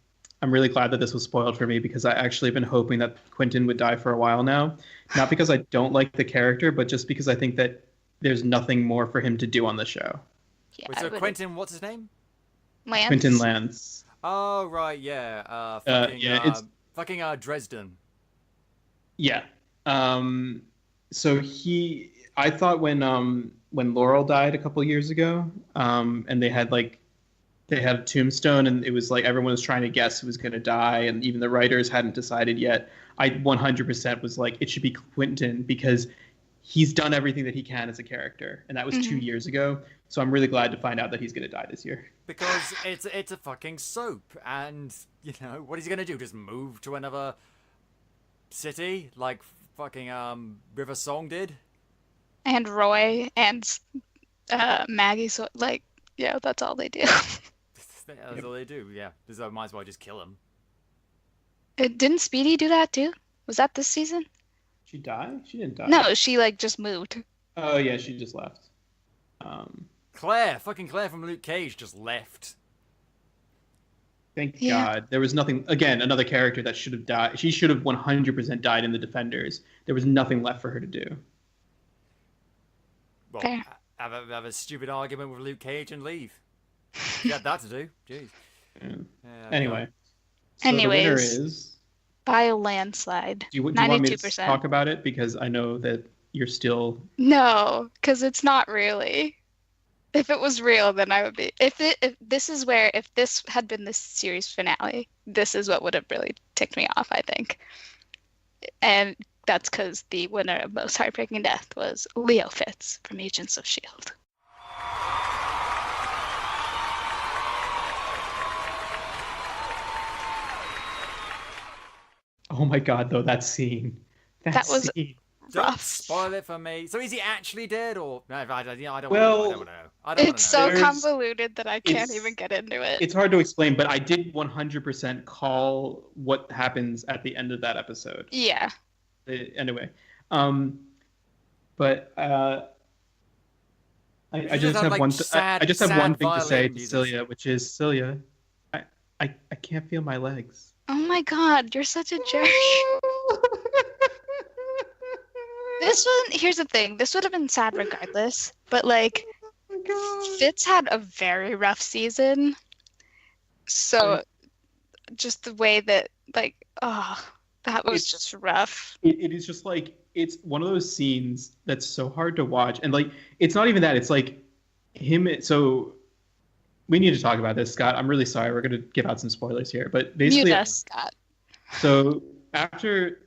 really glad that this was spoiled for me because I actually been hoping that Quentin would die for a while now. Not because I don't like the character, but just because I think that there's nothing more for him to do on the show. Yeah, wait, so Quentin, what's his name? Lance. Quentin Lance. Oh right, yeah. Fucking Dresden. Yeah. So I thought when Laurel died a couple years ago, and they had a tombstone, and it was like everyone was trying to guess who was going to die, and even the writers hadn't decided yet. I 100% was like, it should be Quentin because he's done everything that he can as a character, and that was 2 years ago. So I'm really glad to find out that he's going to die this year. Because it's a fucking soap, and you know what he's going to do? Just move to another city like fucking River Song did? And Roy and Maggie, so that's all they do. That's all they do, yeah. So might as well just kill him. Didn't Speedy do that too? Was that this season? She died? She didn't die. No, she just moved. Oh yeah, she just left. Claire from Luke Cage just left. Thank God. There was nothing, again, another character that should have died. She should have 100% died in The Defenders. There was nothing left for her to do. Well, have a stupid argument with Luke Cage and leave. You had that to do. Jeez. Yeah. Anyway. So the winner is... By a landslide. Do you want me to 92%. talk about it? Because I know that you're still... No, because it's not really. If it was real, then I would be. If this had been the series finale, this is what would have really ticked me off, I think. And that's because the winner of Most Heartbreaking Death was Leo Fitz from Agents of S.H.I.E.L.D. Oh my god, though, that scene. That was scene. Don't rough. spoil it for me. So is he actually dead, or no? I don't Well, know. I don't It's know. so convoluted that I can't even get into it. It's hard to explain, but I did 100% call what happens at the end of that episode. Yeah. Anyway, but I just have one. I just have one thing to say to Silje, which is Silje, I can't feel my legs. Oh my god, you're such a jerk. This one, here's the thing. This would have been sad regardless, but like, Fitz had a very rough season. So, just the way that, like, that was just rough. It is just like, it's one of those scenes that's so hard to watch. And like, it's not even that. It's like him. So, we need to talk about this, Scott. I'm really sorry. We're going to give out some spoilers here. But basically, Mute us, Scott. So, after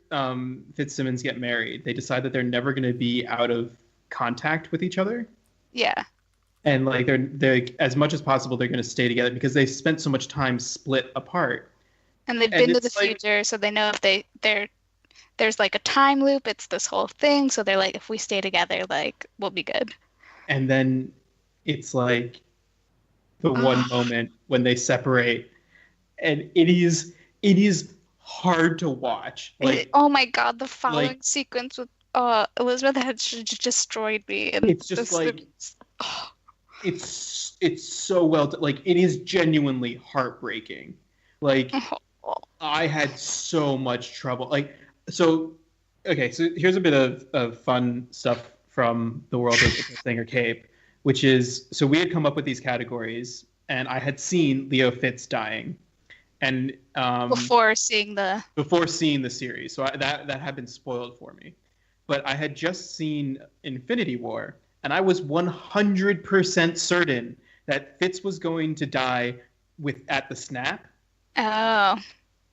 Fitzsimmons get married, they decide that they're never going to be out of contact with each other. Yeah. And like they're as much as possible they're going to stay together because they spent so much time split apart. And they've been to the future, so they know if there's like a time loop, it's this whole thing, so they're like, if we stay together, like, we'll be good. And then it's like the one moment when they separate, and it is hard to watch. Like, oh my god, the following sequence with Elizabeth had destroyed me. And it's just like it's so well like it is genuinely heartbreaking. Like I had so much trouble. Like so here's a bit of fun stuff from the world of Singer Cape, which is so we had come up with these categories, and I had seen Leo Fitz dying. And before seeing the series, so that had been spoiled for me. But I had just seen Infinity War, and I was 100% certain that Fitz was going to die at the snap. Oh.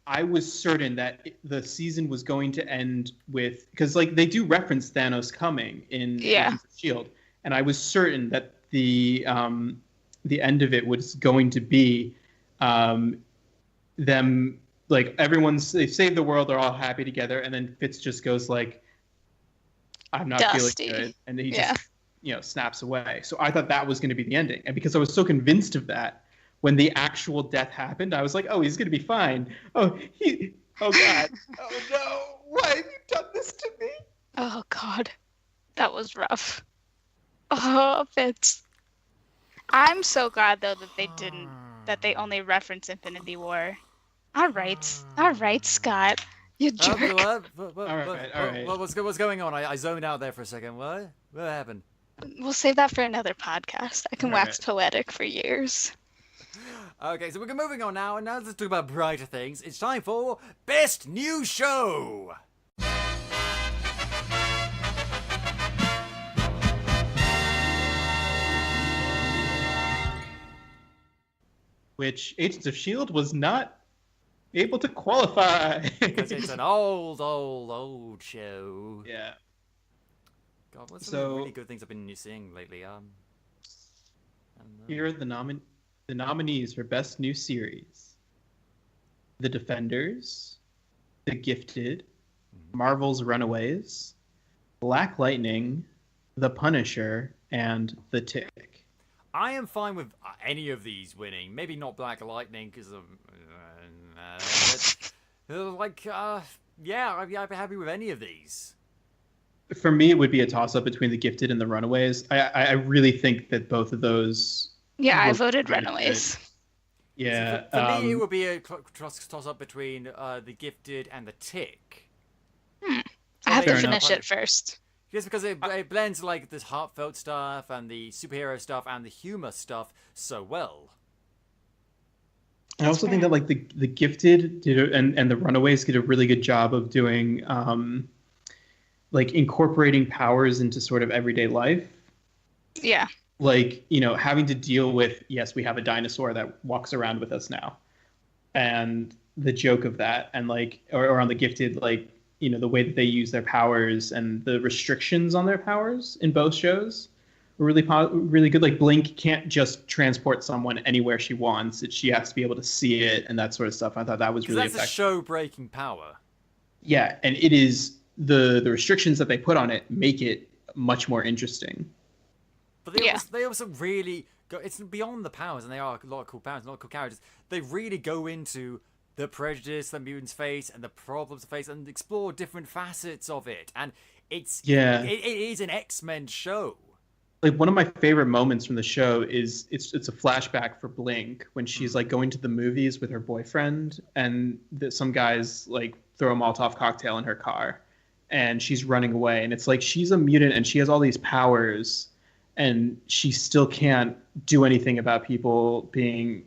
I was certain that the season was going to end with, because like they do reference Thanos coming in Agents of S.H.I.E.L.D., and I was certain that the end of it was going to be them, like they save the world, they're all happy together, and then Fitz just goes like, I'm not feeling good, and he just snaps away. So I thought that was going to be the ending, and because I was so convinced of that, when the actual death happened, I was like, oh, he's going to be fine. Oh god, oh no, why have you done this to me? Oh god, that was rough. Oh, Fitz. I'm so glad though that they only reference Infinity War. All right, Scott. You jerk. All right. What's going on? I zoned out there for a second. What happened? We'll save that for another podcast. I can wax poetic for years. Okay, so we're moving on now, and now let's talk about brighter things. It's time for Best New Show! Which Agents of S.H.I.E.L.D. was not able to qualify. Because it's an old show. Yeah. God, what's some really good things I've been seeing lately? Here are the nominees for Best New Series: The Defenders, The Gifted, Marvel's Runaways, Black Lightning, The Punisher, and The Tick. I am fine with any of these winning. Maybe not Black Lightning because of I'd be happy with any of these. For me, it would be a toss-up between The Gifted and The Runaways. I really think that both of those... Yeah, I voted Runaways. Good. Yeah. So for me, it would be a toss-up between The Gifted and The Tick. I have to finish it first. Just because it blends like this heartfelt stuff and the superhero stuff and the humor stuff so well. I also think that like the Gifted and the Runaways did a really good job of doing like incorporating powers into sort of everyday life. Yeah. Like, you know, having to deal with, yes, we have a dinosaur that walks around with us now, and the joke of that, and like, or on the Gifted, like, you know, the way that they use their powers and the restrictions on their powers in both shows were really good. Like, Blink can't just transport someone anywhere she wants. She has to be able to see it and that sort of stuff. I thought that was really effective. That's a show-breaking power. Yeah, and it is the restrictions that they put on it make it much more interesting. But they also really go. It's beyond the powers, and they are a lot of cool powers, a lot of cool characters. They really go into the prejudice that mutants face and the problems they face, and explore different facets of it. And it is an X-Men show. Like, one of my favorite moments from the show is it's a flashback for Blink when she's like going to the movies with her boyfriend, and some guys like throw a Molotov cocktail in her car, and she's running away, and it's like she's a mutant and she has all these powers, and she still can't do anything about people being,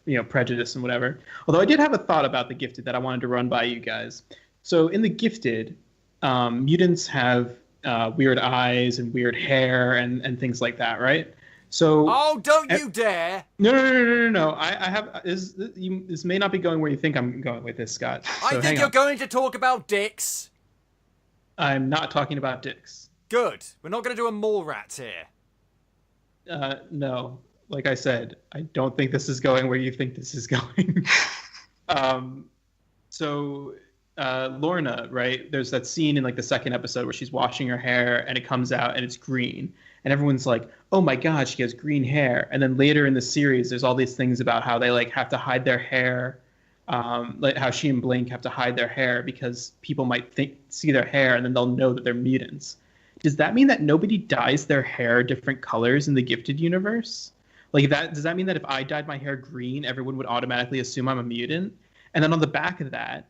you know, prejudiced and whatever. Although I did have a thought about the Gifted that I wanted to run by you guys. So in the Gifted, mutants have weird eyes and weird hair and things like that, right? So don't you dare! No. I have this may not be going where you think I'm going with this, Scott. So I think you're going to talk about dicks. I'm not talking about dicks. Good. We're not going to do a mole rats here. No. Like I said, I don't think this is going where you think this is going. So Lorna, right? There's that scene in like the second episode where she's washing her hair and it comes out and it's green. And everyone's like, oh my God, she has green hair. And then later in the series, there's all these things about how they like have to hide their hair. Like how she and Blink have to hide their hair because people might see their hair and then they'll know that they're mutants. Does that mean that nobody dyes their hair different colors in the Gifted universe? Like, does that mean that if I dyed my hair green, everyone would automatically assume I'm a mutant? And then on the back of that,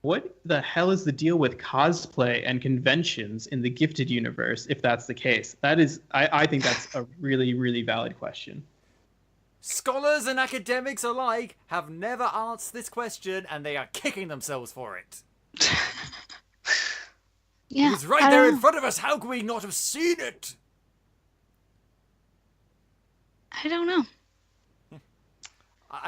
what the hell is the deal with cosplay and conventions in the Gifted universe, if that's the case? That is, I think that's a really, really valid question. Scholars and academics alike have never asked this question, and they are kicking themselves for it. Yeah, it was right there in front of us. How could we not have seen it? I don't know.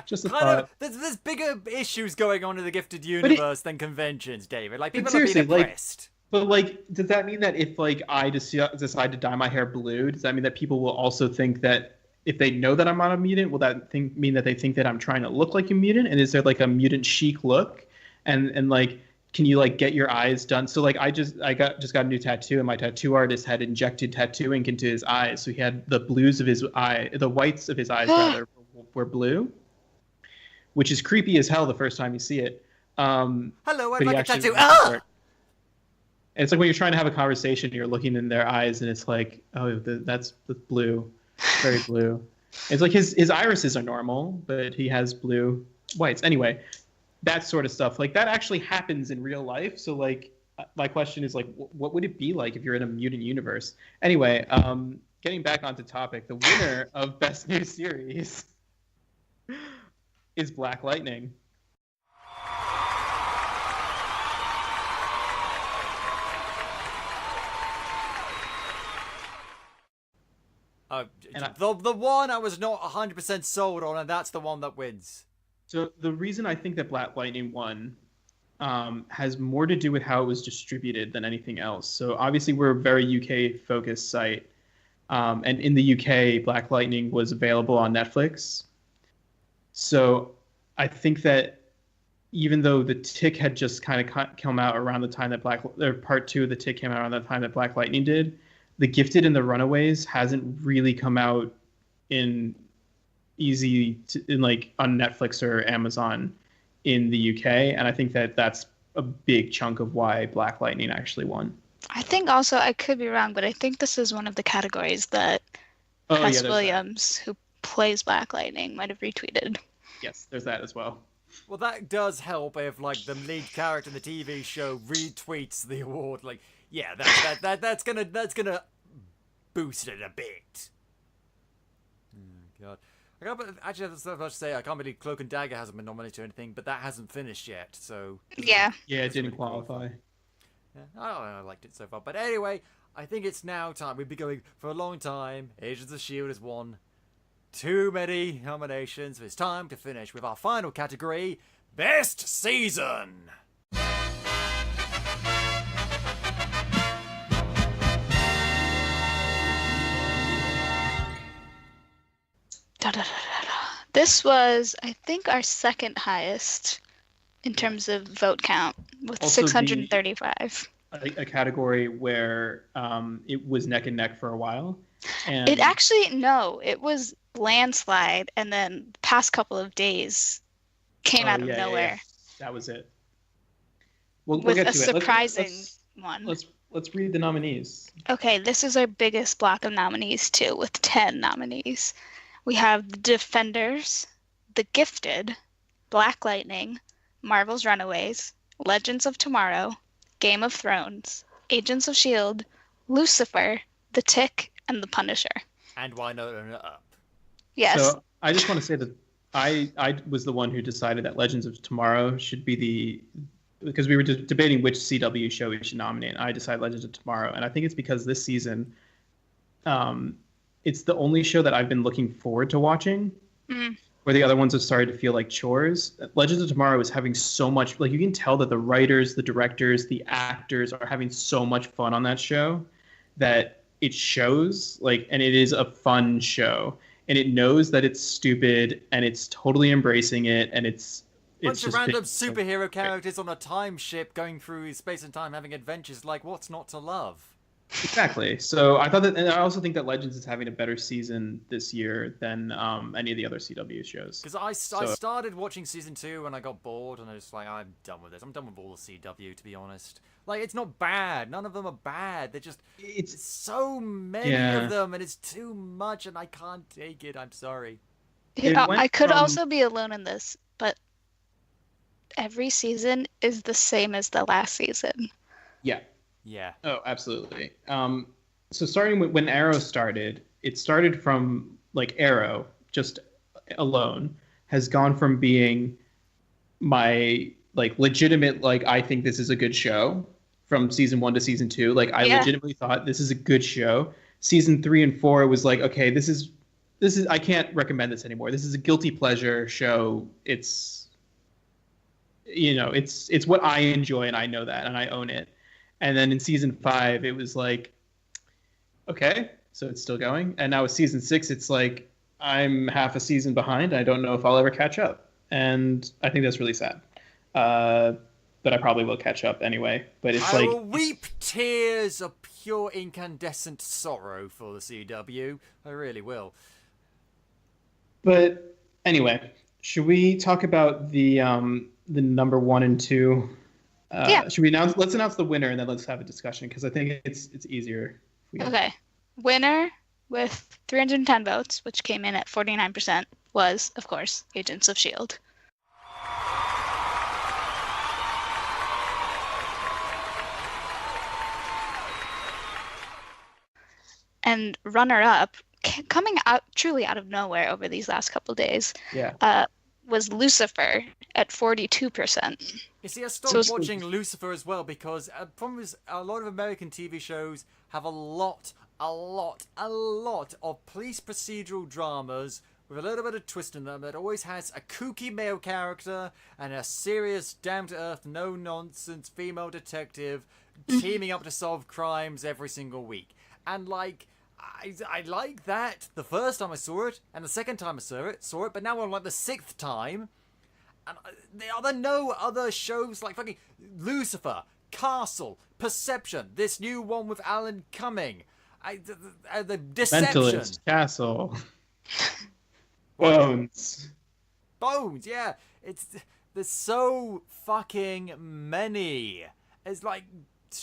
Just a thought. There's bigger issues going on in the Gifted universe than conventions, David. Like, people are being oppressed. But like, does that mean that if like I decide to dye my hair blue, does that mean that people will also think that if they know that I'm not a mutant, will that mean that they think that I'm trying to look like a mutant? And is there like a mutant chic look? And like, can you like get your eyes done? So like I just got a new tattoo, and my tattoo artist had injected tattoo ink into his eyes, so he had the whites of his eyes rather were blue, which is creepy as hell the first time you see it. Hello, I'd like a tattoo. It's like when you're trying to have a conversation, you're looking in their eyes, and it's like, oh, that's blue, very blue. It's like his irises are normal, but he has blue whites. Anyway. That sort of stuff, like that actually happens in real life. So like my question is like, what would it be like if you're in a mutant universe? Anyway, getting back onto topic, the winner of Best New Series is Black Lightning. The one I was not 100% sold on, and that's the one that wins. So the reason I think that Black Lightning won has more to do with how it was distributed than anything else. So obviously we're a very UK-focused site. And in the UK, Black Lightning was available on Netflix. So I think that even though the Tick had just kind of come out around the time that part 2 of the Tick came out around the time that Black Lightning did, the Gifted and the Runaways hasn't really come out in like on Netflix or Amazon in the UK, and I think that that's a big chunk of why Black Lightning actually won. I think also, I could be wrong, but I think this is one of the categories that Chris Williams, who plays Black Lightning, might have retweeted. Yes, there's that as well. Well, that does help if like the lead character in the TV show retweets the award. Like, yeah, that's gonna boost it a bit. Oh, God. Actually, that's what I was to say. I can't believe Cloak and Dagger hasn't been nominated or anything, but that hasn't finished yet. So Yeah. Yeah, it didn't qualify. Yeah, I liked it so far. But anyway, I think it's now time. We've been going for a long time. Agents of S.H.I.E.L.D. has won too many nominations. It's time to finish with our final category, Best Season. This was, I think, our second highest in terms of vote count, with Also 635. A category where it was neck and neck for a while. And It actually, no, it was landslide, and then the past couple of days came out of nowhere. That was it. We'll with get a to it. surprising one. Let's read the nominees. Okay, this is our biggest block of nominees too, with 10 nominees. We have The Defenders, The Gifted, Black Lightning, Marvel's Runaways, Legends of Tomorrow, Game of Thrones, Agents of S.H.I.E.L.D., Lucifer, The Tick, and The Punisher. And Wynonna Earp. Yes. So I just want to say that I was the one who decided that Legends of Tomorrow should be because we were debating which CW show we should nominate. I decided Legends of Tomorrow, and I think it's because this season, it's the only show that I've been looking forward to watching. Where the other ones have started to feel like chores. Legends of Tomorrow is having so much, like, you can tell that the writers, the directors, the actors are having so much fun on that show that it shows, like, and it is a fun show. And it knows that it's stupid, and it's totally embracing it, and it's Bunch of just random superhero characters on a time ship going through space and time having adventures, like, what's not to love? Exactly. So I thought that, and I also think that Legends is having a better season this year than any of the other CW shows. Because I started watching season 2 and I got bored, and I was like, I'm done with this. I'm done with all the CW, to be honest. Like, it's not bad. None of them are bad. They're just it's so many of them, and it's too much, and I can't take it. I'm sorry. I could also be alone in this, but every season is the same as the last season. Yeah. Yeah. Oh, absolutely. So starting with when Arrow started, it started from, like, Arrow, just alone, has gone from being my, like, legitimate, like, I think this is a good show, from season 1 to season 2. Like, I legitimately thought this is a good show. Season 3 and 4 was like, okay, this is I can't recommend this anymore. This is a guilty pleasure show. It's, you know, it's what I enjoy, and I know that, and I own it. And then in season 5, it was like, okay, so it's still going. And now with season 6, it's like, I'm half a season behind. I don't know if I'll ever catch up. And I think that's really sad. But I probably will catch up anyway. But it's I will weep tears of pure incandescent sorrow for the CW. I really will. But anyway, should we talk about the number 1 and 2? Should we let's announce the winner, and then let's have a discussion, because I think it's easier. Okay. Winner with 310 votes, which came in at 49%, was, of course, Agents of S.H.I.E.L.D. And runner-up, coming out truly out of nowhere over these last couple of days, was Lucifer at 42%. You see, I stopped watching Lucifer as well, because the problem is a lot of American TV shows have a lot of police procedural dramas with a little bit of twist in them that always has a kooky male character and a serious, down-to-earth, no-nonsense female detective teaming up to solve crimes every single week. And, like, I like that the first time I saw it, and the second time I saw it, but now on, like, the 6th time, and are there no other shows like fucking Lucifer, Castle, Perception, this new one with Alan Cumming, the Deception, Mentalist, Castle, Bones, yeah. There's so fucking many. It's like,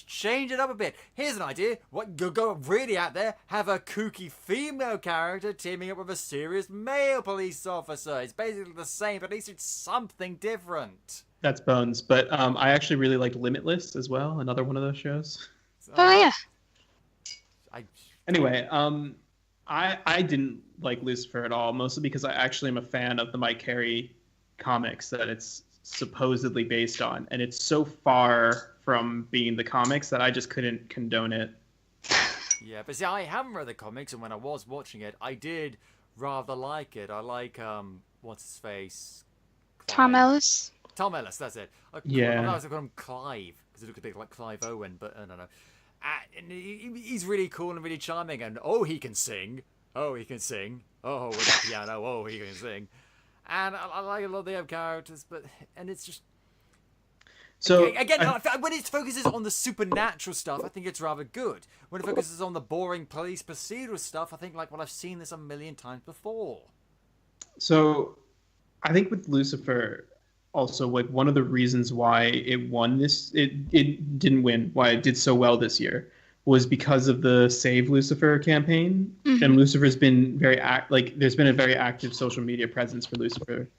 change it up a bit. Here's an idea. Go really out there. Have a kooky female character teaming up with a serious male police officer. It's basically the same, but at least it's something different. That's Bones. But I actually really liked Limitless as well. Another one of those shows. Oh yeah. Anyway, I didn't like Lucifer at all, mostly because I actually am a fan of the Mike Carey comics that it's supposedly based on, and it's so far from being the comics that I just couldn't condone it. Yeah, but see, I haven't read the comics, and when I was watching it, I did rather like it. I like, what's his face? Tom Ellis? Tom Ellis, that's it. Yeah. I was calling him Clive, because it looked a bit like Clive Owen, but I don't know. And he's really cool and really charming, and he can sing. Oh, he can sing. Oh, with the piano. Oh, he can sing. And I like a lot of the other characters, and it's just... So again, when it focuses on the supernatural stuff, I think it's rather good. When it focuses on the boring police procedural stuff, I think, like, well, I've seen this a million times before. So, I think with Lucifer, also, like, one of the reasons why it won this, it didn't win, why it did so well this year, was because of the Save Lucifer campaign. Mm-hmm. And Lucifer's been there's been a very active social media presence for Lucifer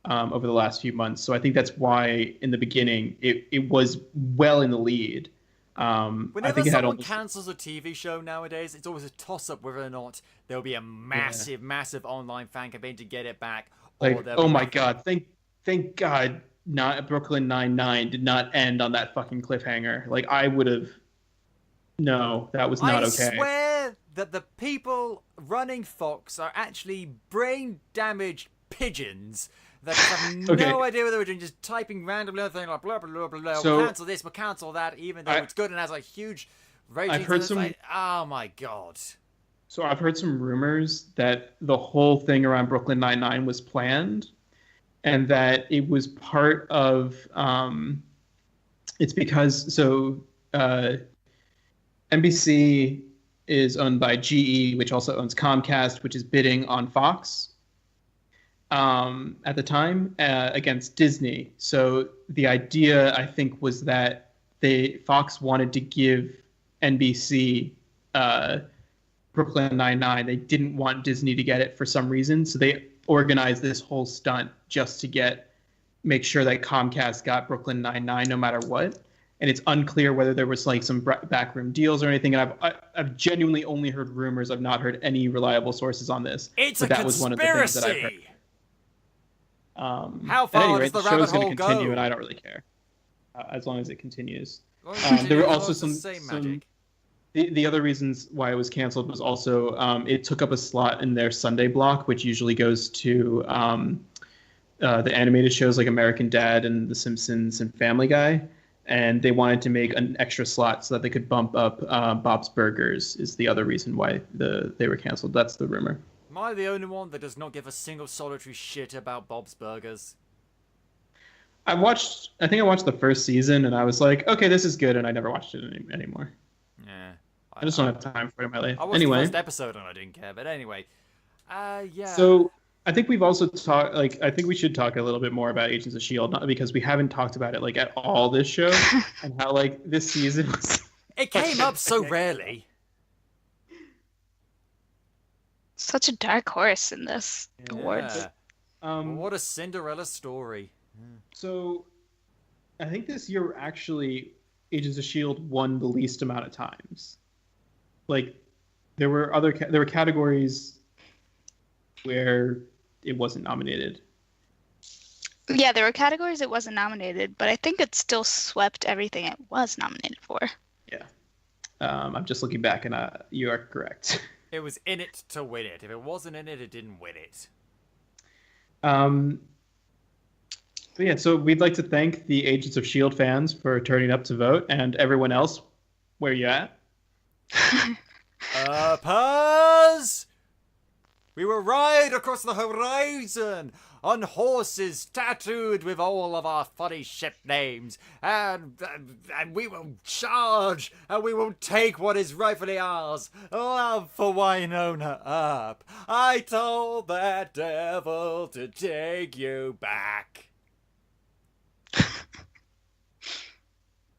over the last few months. So I think that's why in the beginning it was well in the lead. Whenever someone cancels a TV show nowadays, it's always a toss-up whether or not there'll be a massive online fan campaign to get it back. Like, oh my God, thank God, Brooklyn Nine-Nine did not end on that fucking cliffhanger. Like, I would have. No, that was not okay. I swear that the people running Fox are actually brain-damaged pigeons that have no idea what they were doing, just typing randomly other thing like blah blah blah blah. So, we'll cancel this, we'll cancel that, even though it's good and has like huge ratings. I've heard some. Like, oh my God. So I've heard some rumors that the whole thing around Brooklyn Nine-Nine was planned, and that it was part of. It's because NBC is owned by GE, which also owns Comcast, which is bidding on Fox at the time against Disney. So the idea, I think, was that Fox wanted to give NBC Brooklyn Nine-Nine. They didn't want Disney to get it for some reason, so they organized this whole stunt just to make sure that Comcast got Brooklyn Nine-Nine no matter what. And it's unclear whether there was like some backroom deals or anything. And I've genuinely only heard rumors. I've not heard any reliable sources on this. It's a conspiracy. That was one of the things that I've heard. How far does the rabbit hole go? Continue, and I don't really care as long as it continues. There were also some the other reasons why it was canceled was also it took up a slot in their Sunday block, which usually goes to the animated shows like American Dad and The Simpsons and Family Guy. And they wanted to make an extra slot so that they could bump up Bob's Burgers is the other reason why they were canceled. That's the rumor. Am I the only one that does not give a single solitary shit about Bob's Burgers? I think I watched the first season and I was like, okay, this is good, and I never watched it anymore. Yeah. I just don't have time for it in my life. I watched the first episode and I didn't care, but anyway. Yeah. So I think we've also talked, I think we should talk a little bit more about Agents of S.H.I.E.L.D., not because we haven't talked about it, at all this show, and how, this season was... It came up so rarely. Such a dark horse in this awards. What a Cinderella story. So, I think this year, actually, Agents of S.H.I.E.L.D. won the least amount of times. There were categories where it wasn't nominated. Yeah, there were categories it wasn't nominated, but I think it still swept everything it was nominated for. Yeah. I'm just looking back, and you are correct. It was in it to win it. If it wasn't in it, it didn't win it. But yeah, so we'd like to thank the Agents of S.H.I.E.L.D. fans for turning up to vote, and everyone else, where you at? Paz! We were right across the horizon on horses tattooed with all of our funny ship names, and we will charge, and we will take what is rightfully ours. Love for Wynonna Earp. I told that devil to take you back.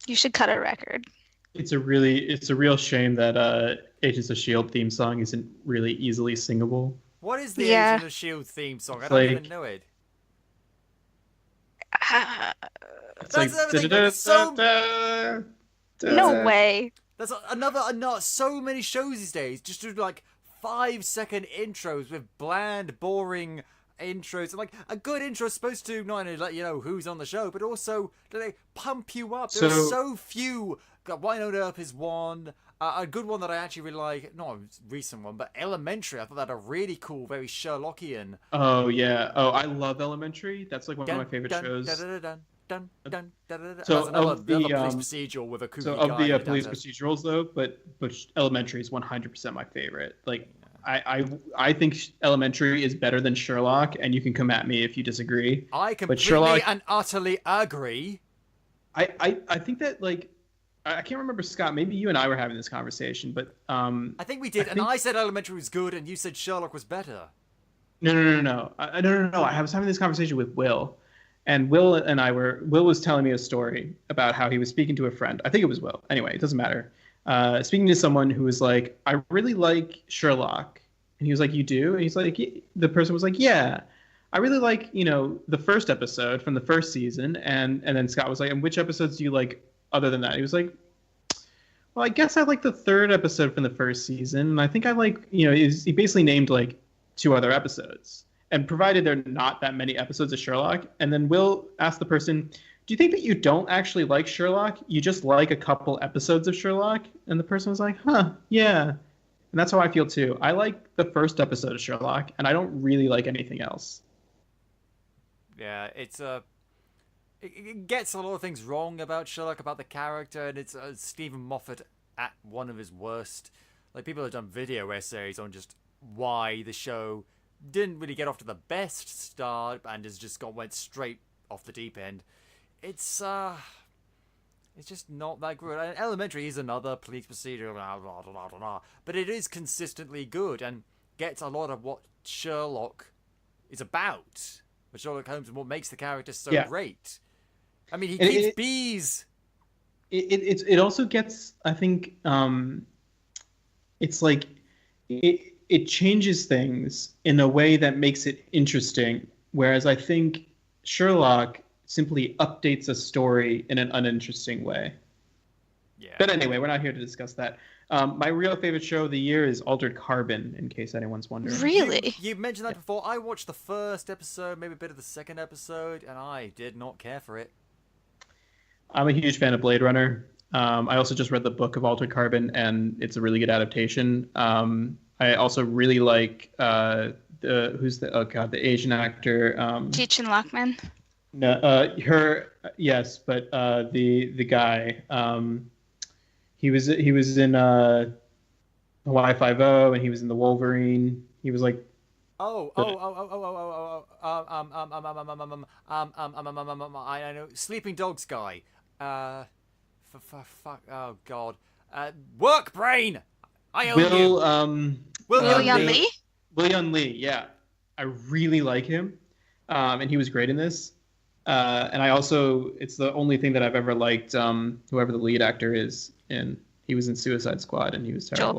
You should cut a record. It's a real shame that Agents of S.H.I.E.L.D. theme song isn't really easily singable. What is the Agents of S.H.I.E.L.D. theme song? I don't even know it. No way. There's so many shows these days just do 5-second intros with bland, boring intros. And like a good intro is supposed to not only let you know who's on the show, but also do they pump you up. There are so few. Wynonna Earp is one. A good one that I actually really like, not a recent one, but Elementary. I thought that a really cool, very Sherlockian. Oh yeah. Oh, I love Elementary. That's like one of my favorite shows. So another police procedural with a kooky guy. Police procedurals though, but Elementary is 100% my favorite. Like I think Elementary is better than Sherlock, and you can come at me if you disagree. I completely and utterly agree. I think that like I can't remember, Scott, maybe you and I were having this conversation, but I think we did, I said Elementary was good and you said Sherlock was better. No. I was having this conversation with Will. And Will was telling me a story about how he was speaking to a friend. I think it was Will. Anyway, it doesn't matter. Speaking to someone who was like, I really like Sherlock. And he was like, you do? And he's like, the person was like, yeah, I really like, the first episode from the first season. And then Scott was like, and which episodes do you like other than that? He was like, well, I guess I like the third episode from the first season. And I think I like, he basically named like 2 other episodes. And provided there are not that many episodes of Sherlock, and then Will ask the person, do you think that you don't actually like Sherlock? You just like a couple episodes of Sherlock? And the person was like, huh, yeah. And that's how I feel too. I like the first episode of Sherlock, and I don't really like anything else. Yeah, it's it gets a lot of things wrong about Sherlock, about the character, and it's Stephen Moffat at one of his worst. Like, people have done video essays on just why the show didn't really get off to the best start and has just went straight off the deep end. It's just not that good. And Elementary is another police procedural, but it is consistently good and gets a lot of what Sherlock is about, what Sherlock Holmes and what makes the character so great. I mean, he keeps bees. It also gets, I think, it's like it changes things in a way that makes it interesting, whereas I think Sherlock simply updates a story in an uninteresting way. Yeah. But anyway, we're not here to discuss that. My real favorite show of the year is Altered Carbon, in case anyone's wondering. Really? You mentioned that before. I watched the first episode, maybe a bit of the second episode, and I did not care for it. I'm a huge fan of Blade Runner. I also just read the book of Altered Carbon, and it's a really good adaptation. I also really like the Asian actor. Cheech Lockman. No, her, yes, but the guy. He was in Hawaii Five-0, and he was in the Wolverine. He was like. I know, Sleeping Dogs guy. Fuck. Oh God. Work brain. I own you. Will Lee? Will Lee, yeah. I really like him. And he was great in this. And I also, it's the only thing that I've ever liked, whoever the lead actor is in. He was in Suicide Squad, and he was terrible.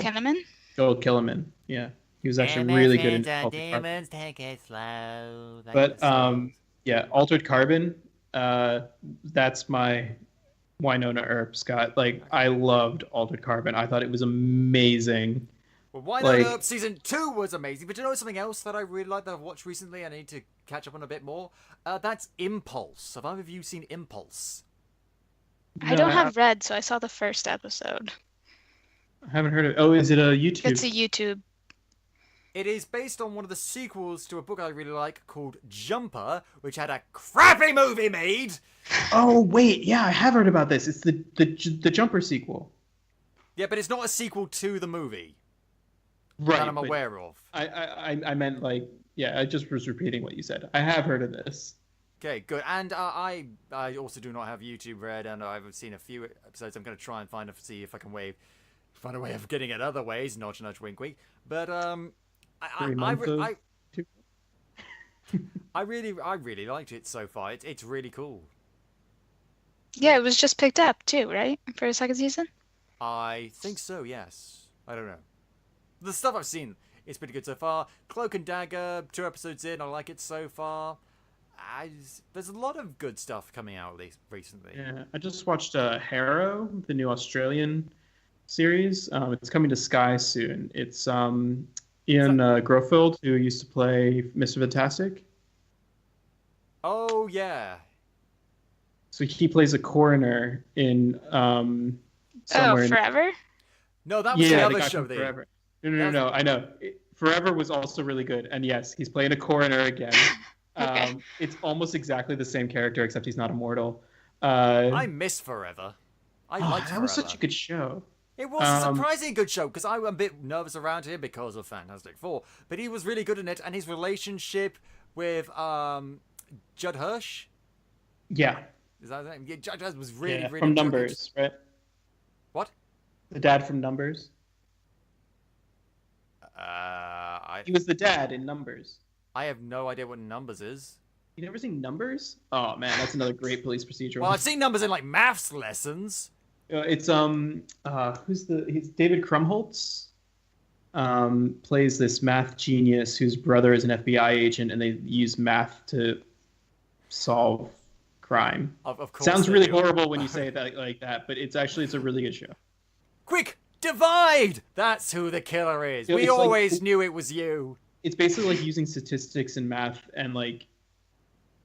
Joel Kinnaman, yeah. He was actually really good in Altered Carbon. Take it slow. But, yeah, Altered Carbon, that's my Wynonna Earp, Scott. Like, I loved Altered Carbon. I thought it was amazing. Well, Wynonna Earp season 2 was amazing, but you know something else that I really liked that I've watched recently? I need to catch up on a bit more. That's Impulse. Have either of you seen Impulse? I don't have Red, so I saw the first episode. I haven't heard of it. Oh, is it a YouTube? It's a YouTube. It is based on one of the sequels to a book I really like called Jumper, which had a crappy movie made. Oh, wait. Yeah, I have heard about this. It's the Jumper sequel. Yeah, but it's not a sequel to the movie. Right. That I'm aware of. I meant like, yeah, I just was repeating what you said. I have heard of this. Okay, good. And I also do not have YouTube Red, and I've seen a few episodes. I'm going to try and see if I can find a way of getting it other ways. Nudge, nudge, wink, wink. But I really liked it so far. It's really cool. Yeah, it was just picked up too, right? For a second season? I think so, yes. I don't know. The stuff I've seen is pretty good so far. Cloak and Dagger, 2 episodes in. I like it so far. There's a lot of good stuff coming out recently. Yeah, I just watched Harrow, the new Australian series. It's coming to Sky soon. It's Ian Grofield, who used to play Mr. Fantastic. Oh, yeah. So he plays a coroner in somewhere. Forever? No, that was the other guy show. from Forever. No. I know. Forever was also really good, and yes, he's playing a coroner again. Okay. It's almost exactly the same character, except he's not immortal. I miss Forever. I liked Forever. That was such a good show. It was a surprisingly good show, because I'm a bit nervous around here because of Fantastic Four, but he was really good in it, and his relationship with Judd Hirsch. Yeah. Is that his name? Yeah, Judd Hirsch was really from Numbers, right? What? The dad from Numbers. He was the dad in Numbers. I have no idea what Numbers is. You never seen Numbers? Oh man, that's another great police procedural. Well, I've seen Numbers in like maths lessons. It's he's David Krumholtz. Plays this math genius whose brother is an FBI agent, and they use math to solve crime. Of course. Sounds really horrible when you say that like that, but it's a really good show. Quick, divide! That's who the killer is. We always knew it was you. It's basically like using statistics and math and like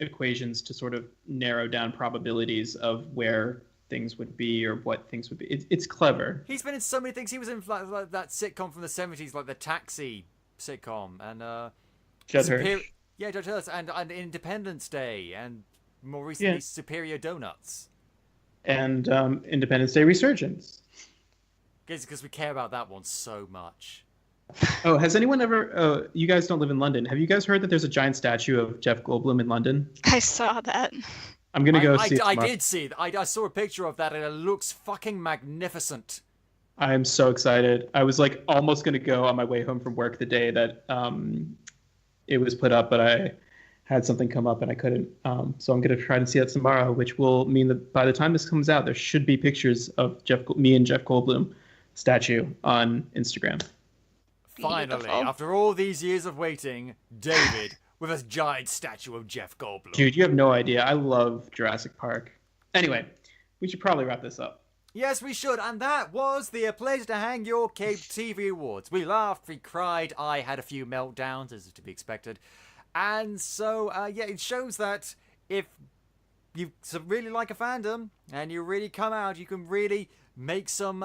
equations to sort of narrow down probabilities of where things would be or what things would be. It's clever. He's been in so many things. He was in like that sitcom from the 70s, like the Taxi sitcom, and Judd Hirsch. Yeah, Judd Hirsch, and Independence Day, and more recently Superior Donuts. And Independence Day Resurgence. Because we care about that one so much. Oh, has anyone ever... you guys don't live in London. Have you guys heard that there's a giant statue of Jeff Goldblum in London? I saw that. I'm going to go see it I tomorrow. did see it. I saw a picture of that, and it looks fucking magnificent. I'm so excited. I was like almost going to go on my way home from work the day that it was put up, but I had something come up and I couldn't. So I'm going to try to see that tomorrow, which will mean that by the time this comes out, there should be pictures of me and Jeff Goldblum statue on Instagram. Finally, Beautiful. after all these years of waiting, David with a giant statue of Jeff Goldblum. Dude, you have no idea. I love Jurassic Park. Anyway, we should probably wrap this up. Yes, we should. And that was the Place to Hang Your Cape TV Awards. We laughed, we cried, I had a few meltdowns, as is to be expected. And so, it shows that if you really like a fandom and you really come out, you can really make some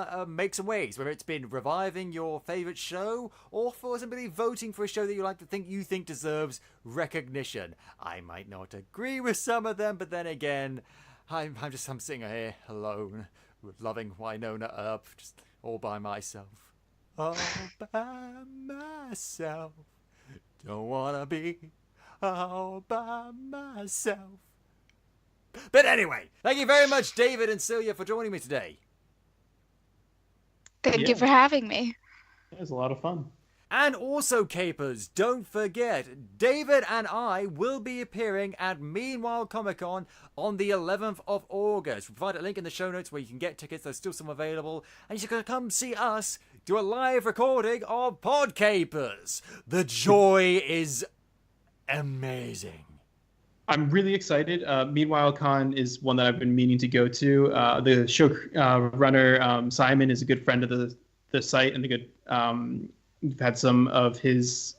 waves, whether it's been reviving your favorite show or for somebody voting for a show that you like to think deserves recognition. I might not agree with some of them, but then again, I'm sitting here alone, loving Wynonna Earp, just all by myself. All by myself. Don't wanna be all by myself. But anyway, thank you very much, David and Silje, for joining me today. Thank you for having me. It was a lot of fun. And also, Capers, don't forget, David and I will be appearing at Meanwhile Comic-Con on the 11th of August. We'll provide a link in the show notes where you can get tickets. There's still some available. And you can come see us do a live recording of PodCapers. The joy is amazing. I'm really excited. Meanwhile Con is one that I've been meaning to go to. The show runner, Simon, is a good friend of the site, and we've had some of his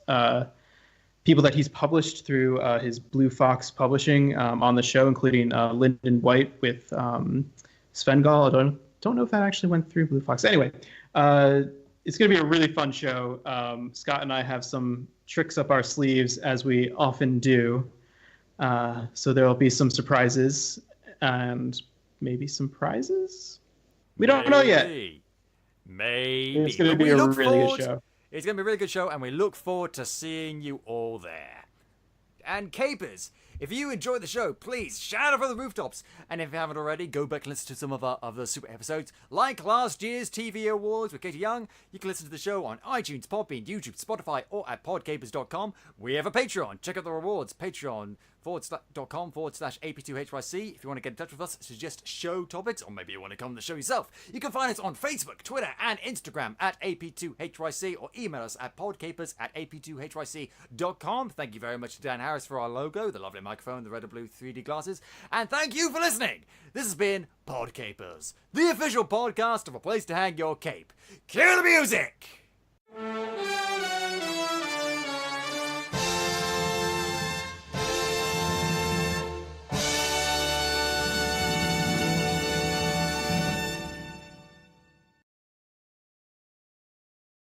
people that he's published through his Blue Fox Publishing on the show, including Lyndon White with Svengal. I don't know if that actually went through Blue Fox. Anyway, it's going to be a really fun show. Scott and I have some tricks up our sleeves, as we often do. So there will be some surprises and maybe some prizes. We don't know yet. Maybe. It's going to be a really good show. It's going to be a really good show, and we look forward to seeing you all there. And Capers, if you enjoyed the show, please shout it from the rooftops. And if you haven't already, go back and listen to some of our other super episodes, like last year's TV Awards with Katie Young. You can listen to the show on iTunes, Podbean, YouTube, Spotify, or at podcapers.com. We have a Patreon. Check out the rewards. Patreon.com/AP2HYC. If you want to get in touch with us, suggest show topics, or maybe you want to come on the show yourself, you can find us on Facebook, Twitter, and Instagram at AP2HYC, or email us at podcapers@AP2HYC.com. Thank you very much to Dan Harris for our logo, the lovely microphone, the red and blue 3D glasses, and thank you for listening. This has been PodCapers, the official podcast of A Place to Hang Your Cape. Cue the music!